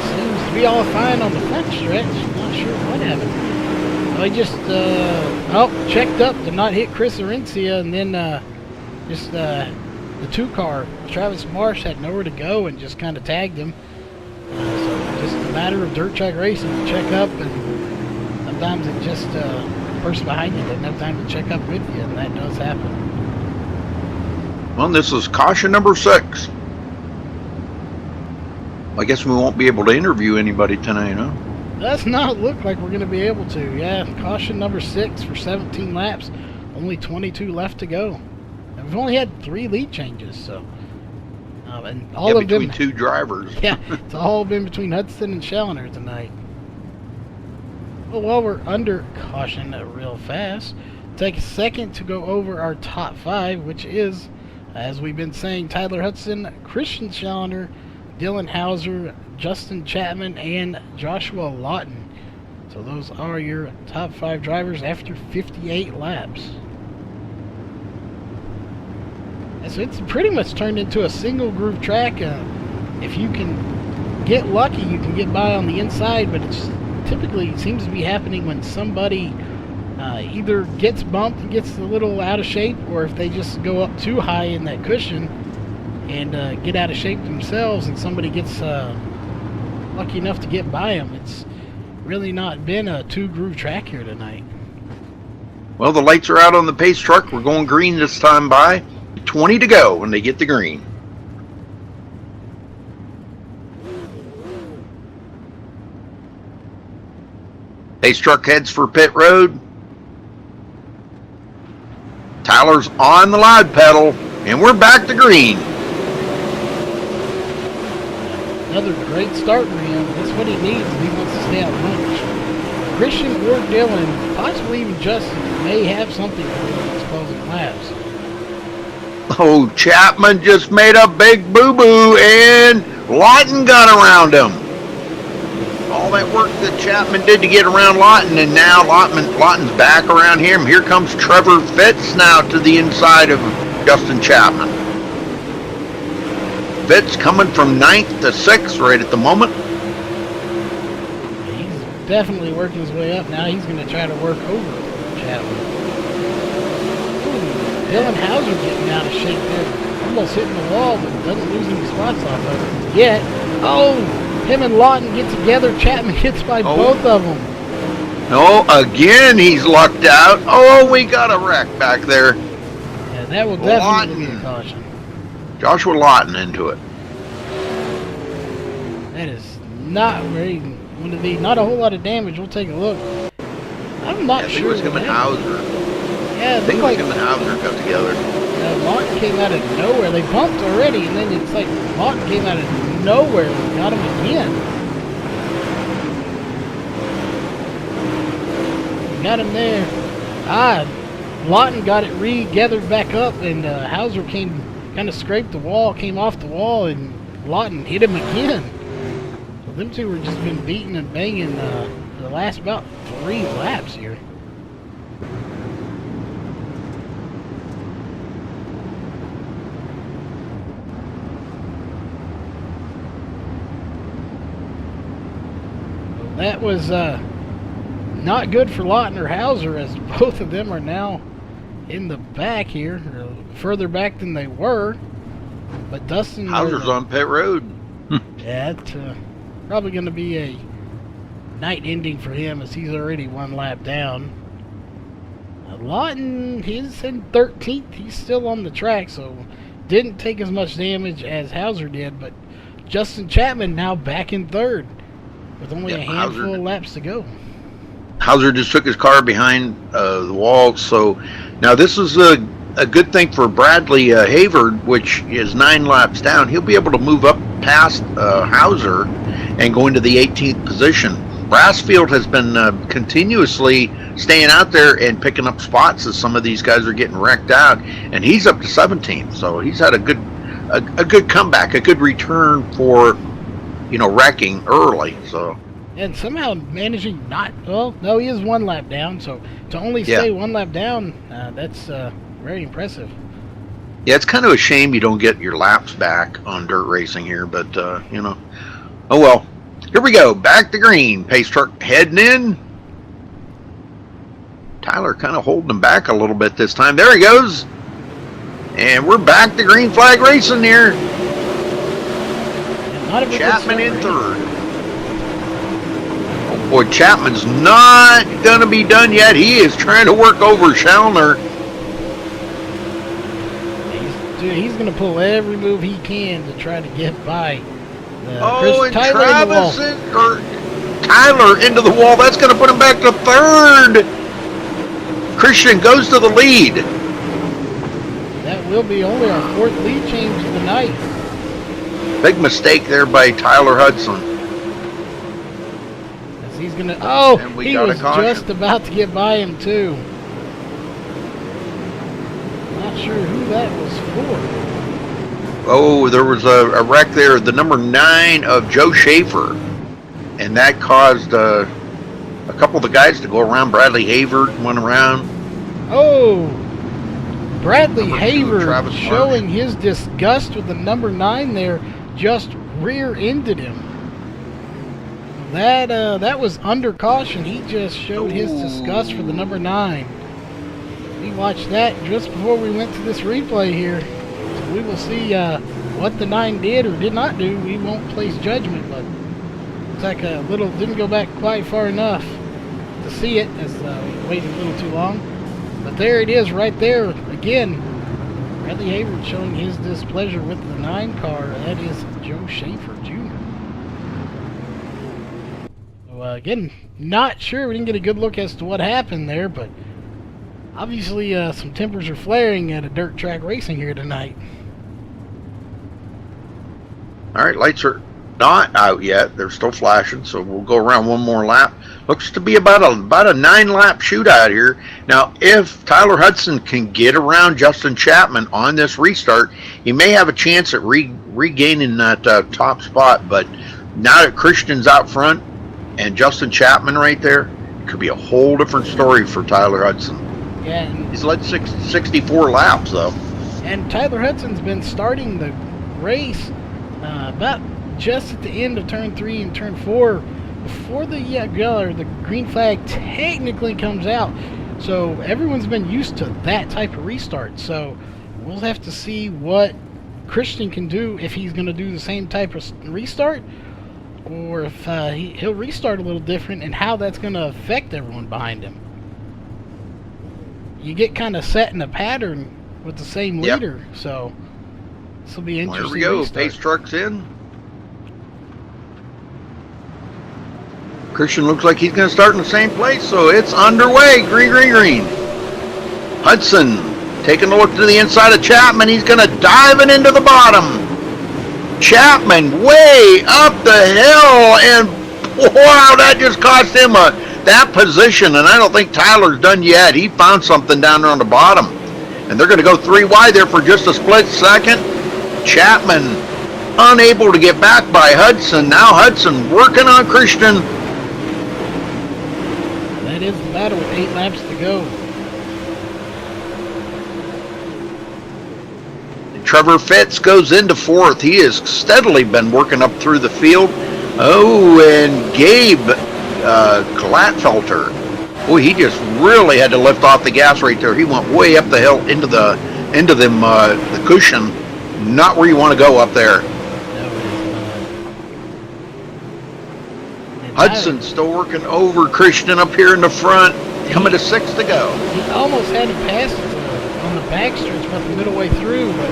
Seems to be all fine on the front stretch. Not sure what happened. Well, he just checked up to not hit Chris Arencia, and then just the 2-car. Travis Marsh had nowhere to go and just kind of tagged him. So just a matter of dirt track racing. You check up, and sometimes it just the person behind you doesn't have time to check up with you, and that does happen. Well, this is caution number 6. I guess we won't be able to interview anybody tonight, huh? Does not look like we're going to be able to. Yeah, caution number 6 for 17 laps. Only 22 left to go. And we've only had 3 lead changes, so. And all of between them. 2 drivers. Yeah, it's all been between Hudson and Challoner tonight. Well, while we're under caution real fast, take a second to go over our top 5, which is, as we've been saying, Tyler Hudson, Christian Challoner, Dylan Hauser, Justin Chapman, and Joshua Lawton. So those are your top 5 drivers after 58 laps. And so it's pretty much turned into a single groove track. If you can get lucky, you can get by on the inside, but it's typically seems to be happening when somebody either gets bumped and gets a little out of shape, or if they just go up too high in that cushion and get out of shape themselves, and somebody gets lucky enough to get by them. It's really not been a 2-groove track here tonight. Well, the lights are out on the pace truck. We're going green this time by. 20 to go when they get the green. Pace truck heads for pit road. Tyler's on the loud pedal, and we're back to green. Another great start for him. That's what he needs if he wants to stay out lunch. Christian or Dylan, possibly even Justin, may have something for him in his closing laps. Oh, Chapman just made a big boo-boo, and Lawton got around him. All that work that Chapman did to get around Lawton, and now Lawton's back around him. Here comes Trevor Fitz now to the inside of Justin Chapman. Fitz coming from 9th to 6th right at the moment. He's definitely working his way up now. He's going to try to work over Chapman. Dylan Hauser getting out of shape there. Almost hitting the wall, but doesn't lose any spots off of it yet. Oh, him and Lawton get together. Chapman hits by both of them. No, again he's lucked out. Oh, we got a wreck back there. Yeah, that will definitely be a caution. Joshua Lawton into it. That is not where he going to be. Not a whole lot of damage. We'll take a look. I'm not I think sure. it was him and Hauser. Yeah, I think it was him and Hauser got together. Lawton came out of nowhere. They bumped already, and then it's like Lawton came out of nowhere and got him again. Got him there. Lawton got it re-gathered back up, and Hauser came, kind of scraped the wall, came off the wall, and Lawton hit him again. So them two were just been beating and banging the last about 3 laps here. That was not good for Lautner Hauser, as both of them are now in the back here, further back than they were. But Dustin... Hauser's on pit road. Yeah, it's probably going to be a night ending for him, as he's already 1 lap down. Lawton, he's in 13th. He's still on the track, so didn't take as much damage as Hauser did. But Justin Chapman now back in 3rd with only a handful of laps to go. Hauser just took his car behind the wall, so now this is a good thing for Bradley Havard, which is 9 laps down. He'll be able to move up past Hauser and go into the 18th position. Brassfield has been continuously staying out there and picking up spots as some of these guys are getting wrecked out, and he's up to 17th. So he's had a good comeback, a good return for, you know, wrecking early. So. And somehow managing not, well, no, he is 1 lap down, so to only stay 1 lap down, that's very impressive. Yeah, it's kind of a shame you don't get your laps back on dirt racing here, but, you know, oh well. Here we go, back to green. Pace truck heading in. Tyler kind of holding him back a little bit this time. There he goes. And we're back to green flag racing here. Chapman in 3rd. Oh boy, Chapman's not going to be done yet. He is trying to work over Schellner. He's going to pull every move he can to try to get by. And Travis Tyler into the wall. That's going to put him back to 3rd. Christian goes to the lead. That will be only our 4th lead change of the night. Big mistake there by Tyler Hudson. As he's going to... Oh, he was just about to get by him, too. Not sure who that was for. Oh, there was a wreck there, the number 9 of Joe Schaefer, and that caused a couple of the guys to go around. Bradley Havard went around. Oh, Bradley Havard showing his disgust with the number 9 there, just rear-ended him. That was under caution. He just showed his disgust for the number 9. We watched that just before we went to this replay here. We will see what the 9 did or did not do. We won't place judgment, but it's like didn't go back quite far enough to see it, as we waited a little too long. But there it is right there again. Bradley Havard showing his displeasure with the 9 car. That is Joe Schaefer Jr. So again, not sure. We didn't get a good look as to what happened there, but obviously some tempers are flaring at a dirt track racing here tonight. All right, lights are not out yet. They're still flashing, so we'll go around one more lap. Looks to be about a 9-lap shootout here. Now, if Tyler Hudson can get around Justin Chapman on this restart, he may have a chance at regaining that top spot. But now that Christian's out front and Justin Chapman right there, it could be a whole different story for Tyler Hudson. Yeah, he's led 64 laps, though. And Tyler Hudson's been starting the race about just at the end of turn 3 and turn 4 before the green flag technically comes out. So everyone's been used to that type of restart. So we'll have to see what Christian can do, if he's going to do the same type of restart, or if he'll restart a little different, and how that's going to affect everyone behind him. You get kind of set in a pattern with the same leader, so this will be interesting. There we go. Pace truck's in. Christian looks like he's going to start in the same place, so it's underway. Green, green, green. Hudson taking a look to the inside of Chapman. He's going to dive it into the bottom. Chapman way up the hill, and wow, that just cost him that position, and I don't think Tyler's done yet. He found something down there on the bottom, and they're going to go 3 wide there for just a split second. Chapman unable to get back by Hudson. Now Hudson working on Christian. that is the battle with 8 laps to go. Trevor Fitz goes into 4th. He has steadily been working up through the field. Oh, and Gabe Glatfelter. Boy, he just really had to lift off the gas right there. He went way up the hill into the cushion. Not where you want to go up there. Hudson still working over Christian up here in the front. Coming to 6th to go. He almost had him passed on the back stretch about the middle way through, but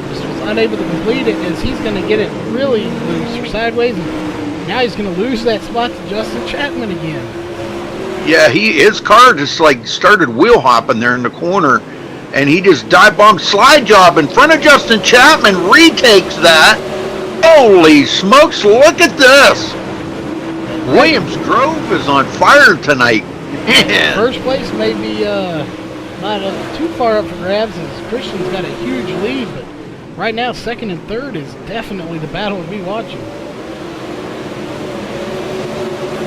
just was unable to complete it as he's going to get it really loose or sideways. And now he's going to lose that spot to Justin Chapman again. Yeah, his car just like started wheel hopping there in the corner, and he just dive bombed slide job in front of Justin Chapman. Retakes that. Holy smokes! Look at this. Williams Grove is on fire tonight. Man. First place may be not too far up for grabs as Christian's got a huge lead, but right now 2nd and 3rd is definitely the battle to be watching.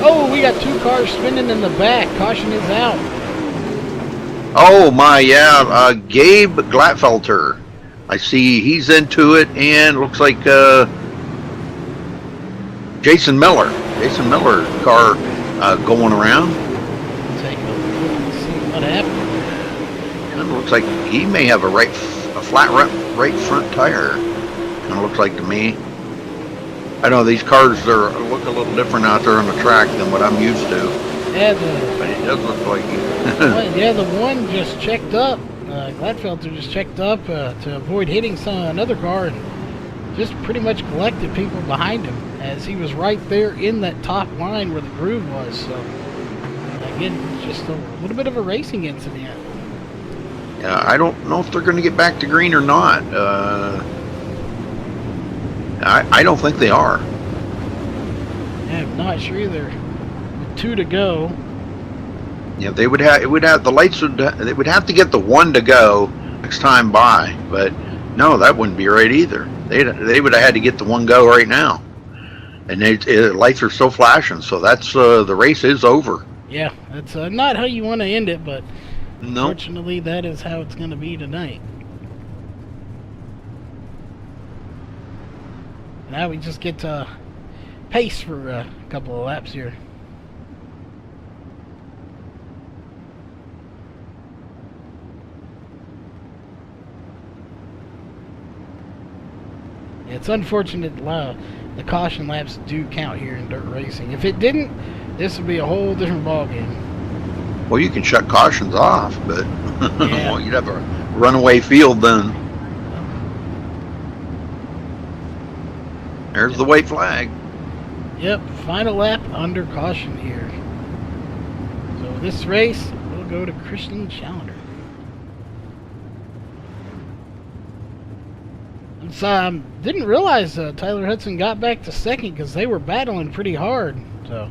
Oh, we got 2 cars spinning in the back. Caution is out. Oh my, yeah, Gabe Glatfelter. I see he's into it, and looks like Jason Miller car going around. Take a look and see what happened. Kind of looks like he may have a flat right front tire. Kind of looks like to me. I know these cars look a little different out there on the track than what I'm used to. Yeah, But it does look like yeah, the one just checked up. Gladfelter just checked up to avoid hitting another car and just pretty much collected people behind him as he was right there in that top line where the groove was. So again, just a little bit of a racing incident. Yeah, I don't know if they're going to get back to green or not. I don't think they are. Yeah, I'm not sure either. With 2 to go. Yeah, they would have they would have to get the 1 to go next time by, but no, that wouldn't be right either. They would have had to get the 1 go right now, and lights are still flashing, so that's the race is over. Yeah, that's not how you want to end it, but No. unfortunately that is how it's going to be tonight. Now we just get to pace for a couple of laps here. It's unfortunate the caution laps do count here in dirt racing. If it didn't, this would be a whole different ballgame. Well, you can shut cautions off, but Yeah. well, you'd have a runaway field then. There's the white flag. Yep, final lap under caution here. So this race will go to Christian Challenger. So, didn't realize Tyler Hudson got back to 2nd because they were battling pretty hard. So.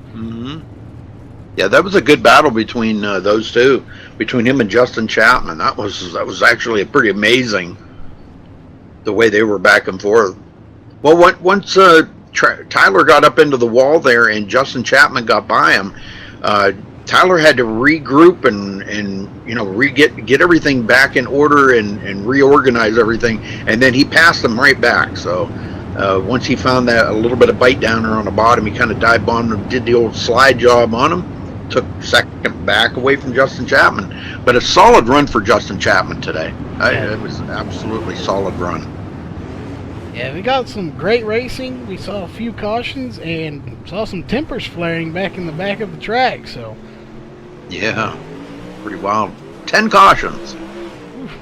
Yeah, that was a good battle between those two, between him and Justin Chapman. That was actually a pretty amazing the way they were back and forth. Well, once Tyler got up into the wall there and Justin Chapman got by him, Tyler had to regroup and get everything back in order and reorganize everything, and then he passed him right back. So once he found that a little bit of bite down there on the bottom, he kind of dive bombed him, did the old slide job on him, took 2nd back away from Justin Chapman. But a solid run for Justin Chapman today. It was an absolutely solid run. Yeah, we got some great racing. We saw a few cautions and saw some tempers flaring back in the back of the track. So. Yeah, pretty wild. 10 cautions. Oof,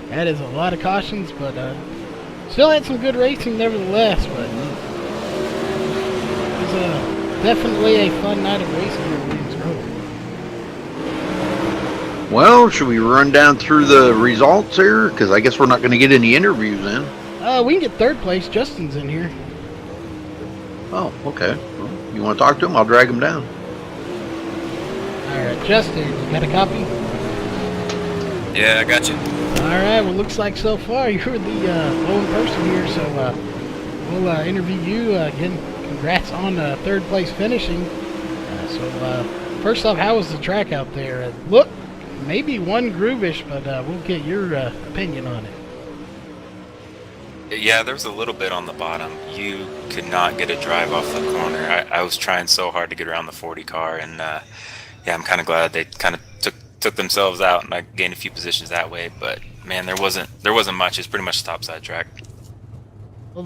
that is a lot of cautions, but still had some good racing nevertheless. But it was definitely a fun night of racing here at Williams Grove. Well, should we run down through the results here? Because I guess we're not going to get any interviews in. We can get 3rd place. Justin's in here. Oh, okay. Well, you want to talk to him? I'll drag him down. All right, Justin, you got a copy? Yeah, I got you. All right, well, looks like so far you're the lone person here, so we'll interview you. Again, congrats on 3rd place finishing. So First off, how was the track out there? Look, maybe one groovish, but we'll get your opinion on it. Yeah, there was a little bit on the bottom. You could not get a drive off the corner. I was trying so hard to get around the 40 car, and yeah, I'm kind of glad they kind of took themselves out, and I gained a few positions that way. But man, there wasn't much. It's pretty much a topside track. Well,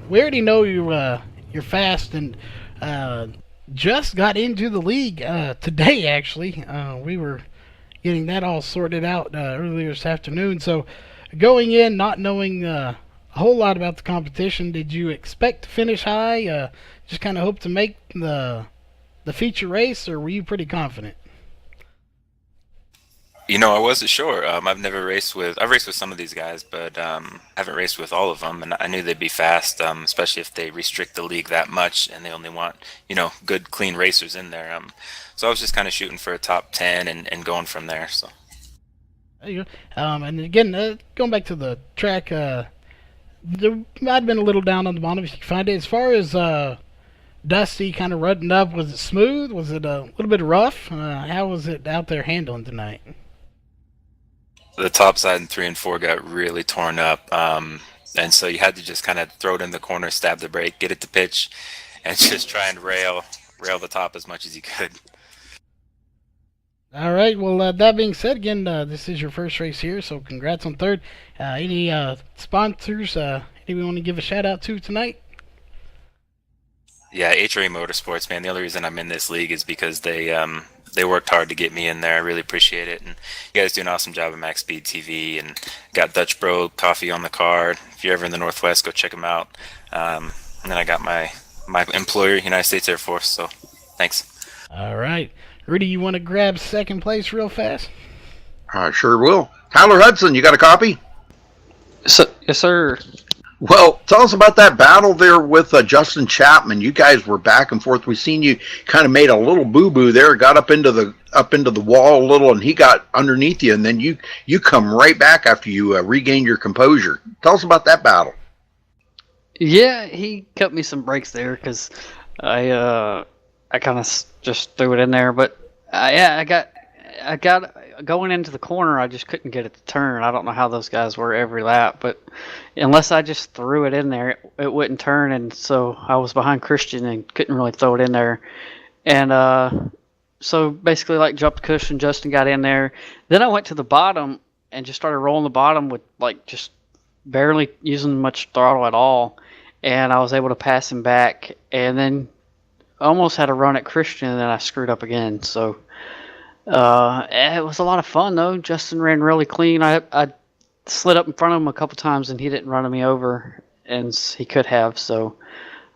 we already know you're fast, and just got into the league today. Actually, we were getting that all sorted out earlier this afternoon. So, going in, not knowing a whole lot about the competition, did you expect to finish high? Just kind of hope to make the feature race, or were you pretty confident? You know, I wasn't sure. I've raced with some of these guys, but haven't raced with all of them. And I knew they'd be fast, especially if they restrict the league that much and they only want, good, clean racers in there. So I was just kind of shooting for a top 10 and going from there. So. There you go. And again, going back to the track, there might have been a little down on the bottom if you can find it. As far as dusty, kind of rutting up, was it smooth? Was it a little bit rough? How was it out there handling tonight? The top side in 3 and 4 got really torn up, and so you had to just kind of throw it in the corner, stab the brake, get it to pitch, and just try and rail the top as much as you could. All right. Well, that being said, again, this is your first race here, so congrats on third. Any sponsors? Anyone want to give a shout out to tonight? Yeah, HRA Motorsports, man. The only reason I'm in this league is because they worked hard to get me in there. I really appreciate it. And you guys do an awesome job at MaxSpeedTV, and got Dutch Bro coffee on the car. If you're ever in the Northwest, go check them out. And then I got my employer, United States Air Force. So thanks. All right. Rudy, you want to grab second place real fast? I sure will. Tyler Hudson, you got a copy? Yes, sir. Well, tell us about that battle there with Justin Chapman. You guys were back and forth. We seen you kind of made a little boo-boo there, got up into the wall a little, and he got underneath you, and then you come right back after you regained your composure. Tell us about that battle. Yeah, he cut me some breaks there because I kind of just threw it in there, but I got going into the corner. I just couldn't get it to turn. I don't know how those guys were every lap, but unless I just threw it in there, it wouldn't turn, and so I was behind Christian and couldn't really throw it in there. And so basically, like, jumped cushion, Justin got in there. Then I went to the bottom and just started rolling the bottom with, like, just barely using much throttle at all, and I was able to pass him back, and then almost had a run at Christian, and then I screwed up again. So it was a lot of fun, though. Justin ran really clean. I slid up in front of him a couple times, and he didn't run me over, and he could have. So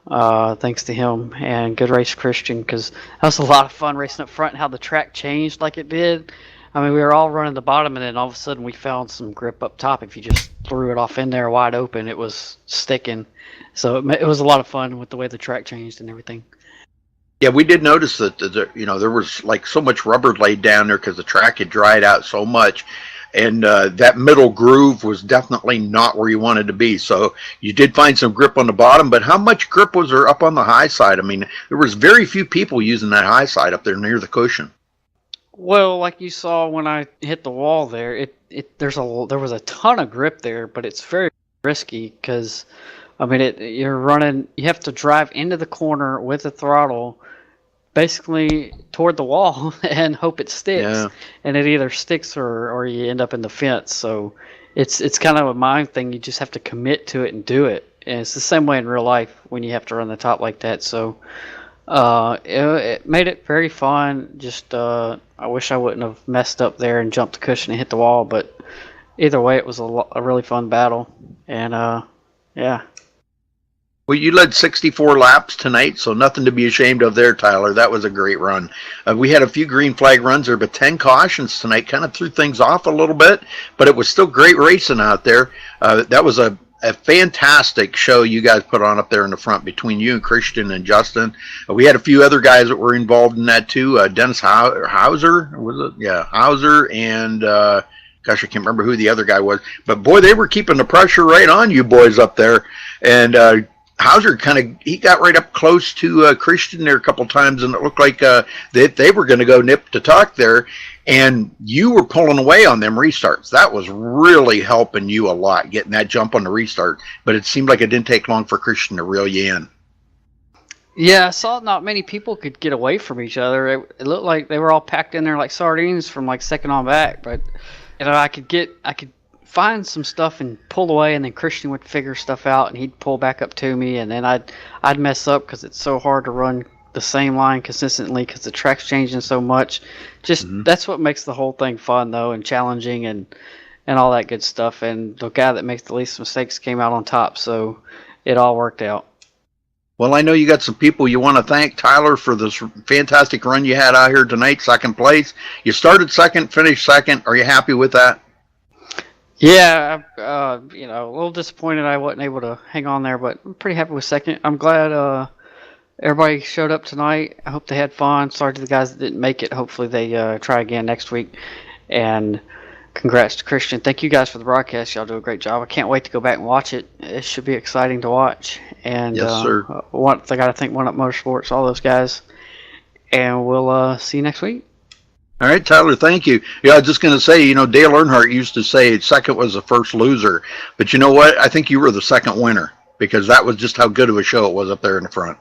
thanks to him, and good race, Christian, because that was a lot of fun racing up front and how the track changed like it did. I mean, we were all running the bottom, and then all of a sudden we found some grip up top. If you just threw it off in there wide open, it was sticking. So it was a lot of fun with the way the track changed and everything. Yeah, we did notice that there was like so much rubber laid down there because the track had dried out so much, and that middle groove was definitely not where you wanted to be. So you did find some grip on the bottom, but how much grip was there up on the high side? I mean, there was very few people using that high side up there near the cushion. Well, like you saw when I hit the wall there, there was a ton of grip there, but it's very risky because, I mean, you have to drive into the corner with the throttle basically toward the wall and hope it sticks. Yeah. And it either sticks or you end up in the fence. So it's kind of a mind thing. You just have to commit to it and do it. And it's the same way in real life when you have to run the top like that. So it made it very fun. Just I wish I wouldn't have messed up there and jumped the cushion and hit the wall. But either way, it was a really fun battle. And yeah. Well, you led 64 laps tonight, so nothing to be ashamed of there, Tyler. That was a great run. We had a few green flag runs there, but 10 cautions tonight kind of threw things off a little bit, but it was still great racing out there. That was a fantastic show you guys put on up there in the front between you and Christian and Justin. We had a few other guys that were involved in that too. Dennis Hauser, was it? Yeah, Hauser and gosh, I can't remember who the other guy was. But boy, they were keeping the pressure right on you boys up there. And Hauser he got right up close to Christian there a couple times, and it looked like they were going to go nip to tuck there, and you were pulling away on them restarts. That was really helping you a lot, getting that jump on the restart, but it seemed like it didn't take long for Christian to reel you in. Yeah, I saw not many people could get away from each other. It looked like they were all packed in there like sardines from like second on back, but I could find some stuff and pull away, and then Christian would figure stuff out, and he'd pull back up to me, and then I'd mess up because it's so hard to run the same line consistently because the track's changing so much. Just That's what makes the whole thing fun though, and challenging, and all that good stuff. And the guy that makes the least mistakes came out on top, so it all worked out. Well, I know you got some people you want to thank, Tyler, for this fantastic run you had out here tonight, second place. You started second, finished second. Are you happy with that? Yeah, a little disappointed I wasn't able to hang on there, but I'm pretty happy with second. I'm glad everybody showed up tonight. I hope they had fun. Sorry to the guys that didn't make it. Hopefully they try again next week. And congrats to Christian. Thank you guys for the broadcast. Y'all do a great job. I can't wait to go back and watch it. It should be exciting to watch. And yes, sir. I got to thank One Up Motorsports, all those guys. And we'll see you next week. All right, Tyler, thank you. Yeah, I was just going to say, Dale Earnhardt used to say second was the first loser. But you know what? I think you were the second winner because that was just how good of a show it was up there in the front.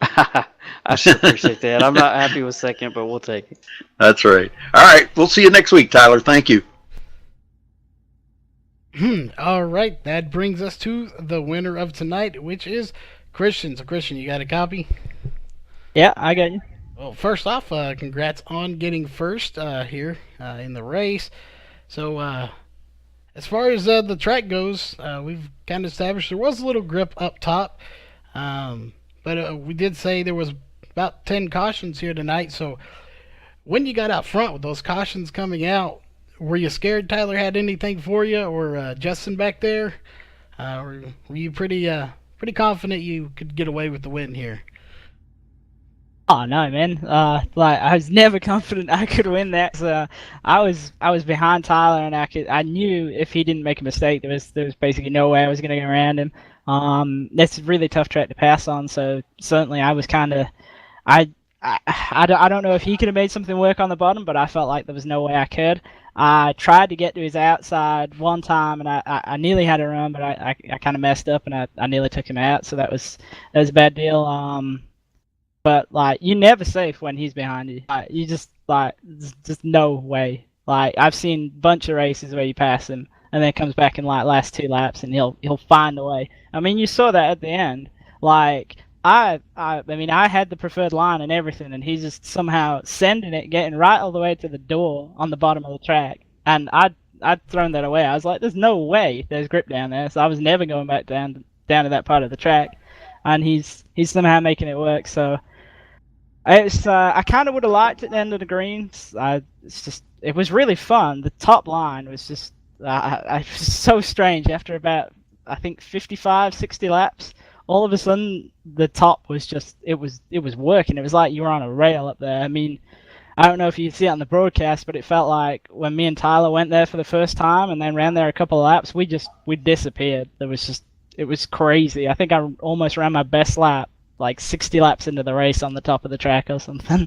I sure appreciate that. I'm not happy with second, but we'll take it. That's right. All right, we'll see you next week, Tyler. Thank you. All right, that brings us to the winner of tonight, which is Christian. So, Christian, you got a copy? Yeah, I got you. Well, first off, congrats on getting first here in the race. So, as far as the track goes, we've kind of established there was a little grip up top, but we did say there was about 10 cautions here tonight. So, when you got out front with those cautions coming out, were you scared Tyler had anything for you, or Justin back there? Or were you pretty confident you could get away with the win here? Oh no, man! I was never confident I could win that. I was behind Tyler, and I knew if he didn't make a mistake, there was basically no way I was going to go around him. That's a really tough track to pass on. So certainly I was kind of I don't know if he could have made something work on the bottom, but I felt like there was no way I could. I tried to get to his outside one time, and I nearly had a run, but I kind of messed up, and I nearly took him out. So that was a bad deal. But you're never safe when he's behind you. You just just no way. I've seen a bunch of races where you pass him and then comes back in last 2 laps and he'll find a way. I mean, you saw that at the end. I had the preferred line and everything, and he's just somehow sending it, getting right all the way to the door on the bottom of the track. And I'd thrown that away. I was like, there's no way there's grip down there. So I was never going back down to that part of the track. And he's somehow making it work. So I kind of would have liked it at the end of the greens. It was really fun. The top line was just so strange. After about, I think, 55, 60 laps, all of a sudden the top was just it was working. It was like you were on a rail up there. I mean, I don't know if you see it on the broadcast, but it felt like when me and Tyler went there for the first time and then ran there a couple of laps, we disappeared. It was crazy. I think I almost ran my best lap 60 laps into the race on the top of the track or something.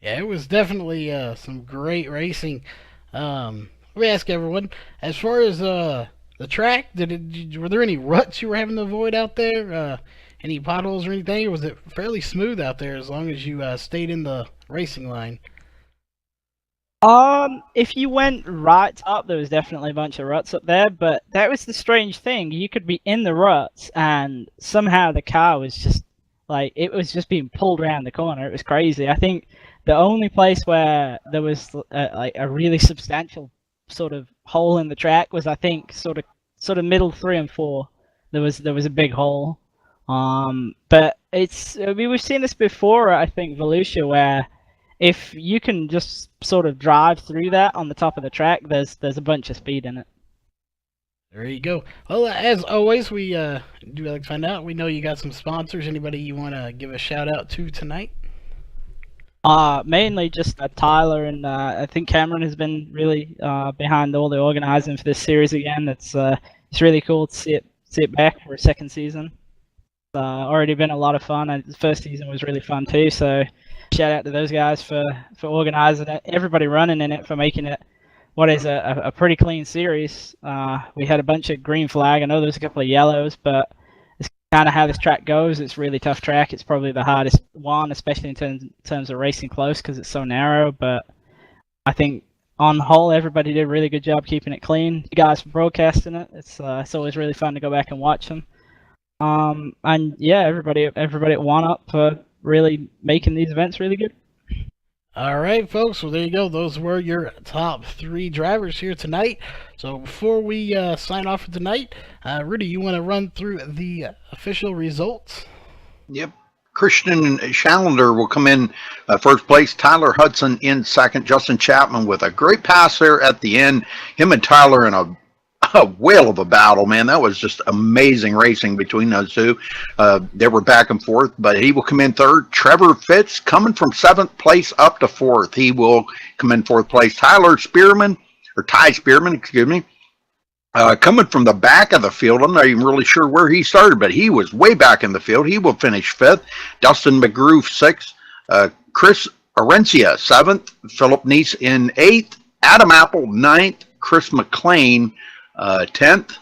Yeah, it was definitely some great racing. Let me ask everyone, as far as the track, were there any ruts you were having to avoid out there? Any potholes or anything? Or was it fairly smooth out there as long as you stayed in the racing line? If you went right up, there was definitely a bunch of ruts up there, but that was the strange thing. You could be in the ruts, and somehow the car was just, it was just being pulled around the corner. It was crazy. I think the only place where there was, a really substantial sort of hole in the track was, I think, sort of middle 3 and 4. There was a big hole. But we've seen this before, I think, Volusia, where if you can just sort of drive through that on the top of the track, there's a bunch of speed in it. There you go. Well, as always, we do like to find out. We know you got some sponsors. Anybody you want to give a shout out to tonight? Mainly just Tyler, and I think Cameron has been really behind all the organizing for this series again. It's really cool to see it back for a second season. already been a lot of fun, and the first season was really fun too. So shout out to those guys for organizing it, everybody running in it for making it what is a pretty clean series. We had a bunch of green flag. I know there's a couple of yellows, but it's kind of how this track goes. It's a really tough track. It's probably the hardest one, especially in terms of racing close because it's so narrow. But I think on the whole, everybody did a really good job keeping it clean. You guys for broadcasting it. It's always really fun to go back and watch them. And yeah, everybody at One Up for really making these events really good. All right, folks. Well, there you go. Those were your top 3 drivers here tonight. So before we sign off for tonight, Rudy, you want to run through the official results? Yep. Christian Challenger will come in first place. Tyler Hudson in second. Justin Chapman with a great pass there at the end. Him and Tyler in a whale of a battle, man. That was just amazing racing between those two. They were back and forth, but he will come in third. Trevor Fitz coming from 7th place up to 4th. He will come in 4th place. Ty Spearman, excuse me, coming from the back of the field. I'm not even really sure where he started, but he was way back in the field. He will finish 5th. Dustin McGrew 6th. Chris Arencia 7th. Philip Neese in 8th. Adam Apple 9th. Chris McLean 10th.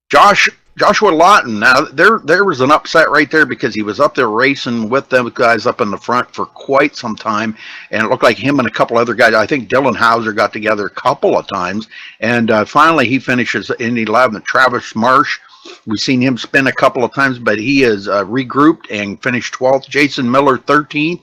Joshua Lawton. Now there was an upset right there because he was up there racing with them guys up in the front for quite some time, and it looked like him and a couple other guys. I think Dylan Hauser got together a couple of times, and finally he finishes in 11th. Travis Marsh, we've seen him spin a couple of times, but he is regrouped and finished 12th. Jason Miller 13th.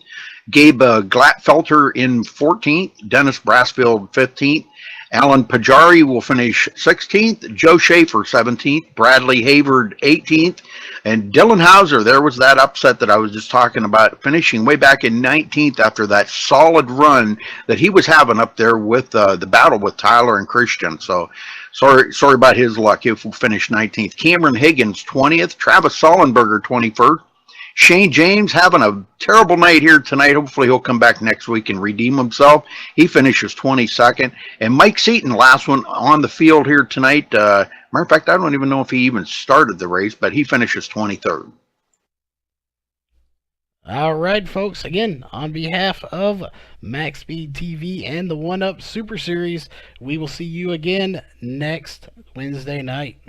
Gabe Glatfelter in 14th. Dennis Brassfield 15th. Alan Pajari will finish 16th. Joe Schaefer 17th. Bradley Havard 18th. And Dylan Hauser, there was that upset that I was just talking about, finishing way back in 19th after that solid run that he was having up there with the battle with Tyler and Christian. So sorry about his luck. He will finish 19th. Cameron Higgins 20th. Travis Sollenberger 21st. Shane James having a terrible night here tonight. Hopefully he'll come back next week and redeem himself. He finishes 22nd. And Mike Seaton, last one on the field here tonight. Matter of fact, I don't even know if he even started the race, but he finishes 23rd. All right, folks. Again, on behalf of MaxSpeedTV and the One Up Super Series, we will see you again next Wednesday night.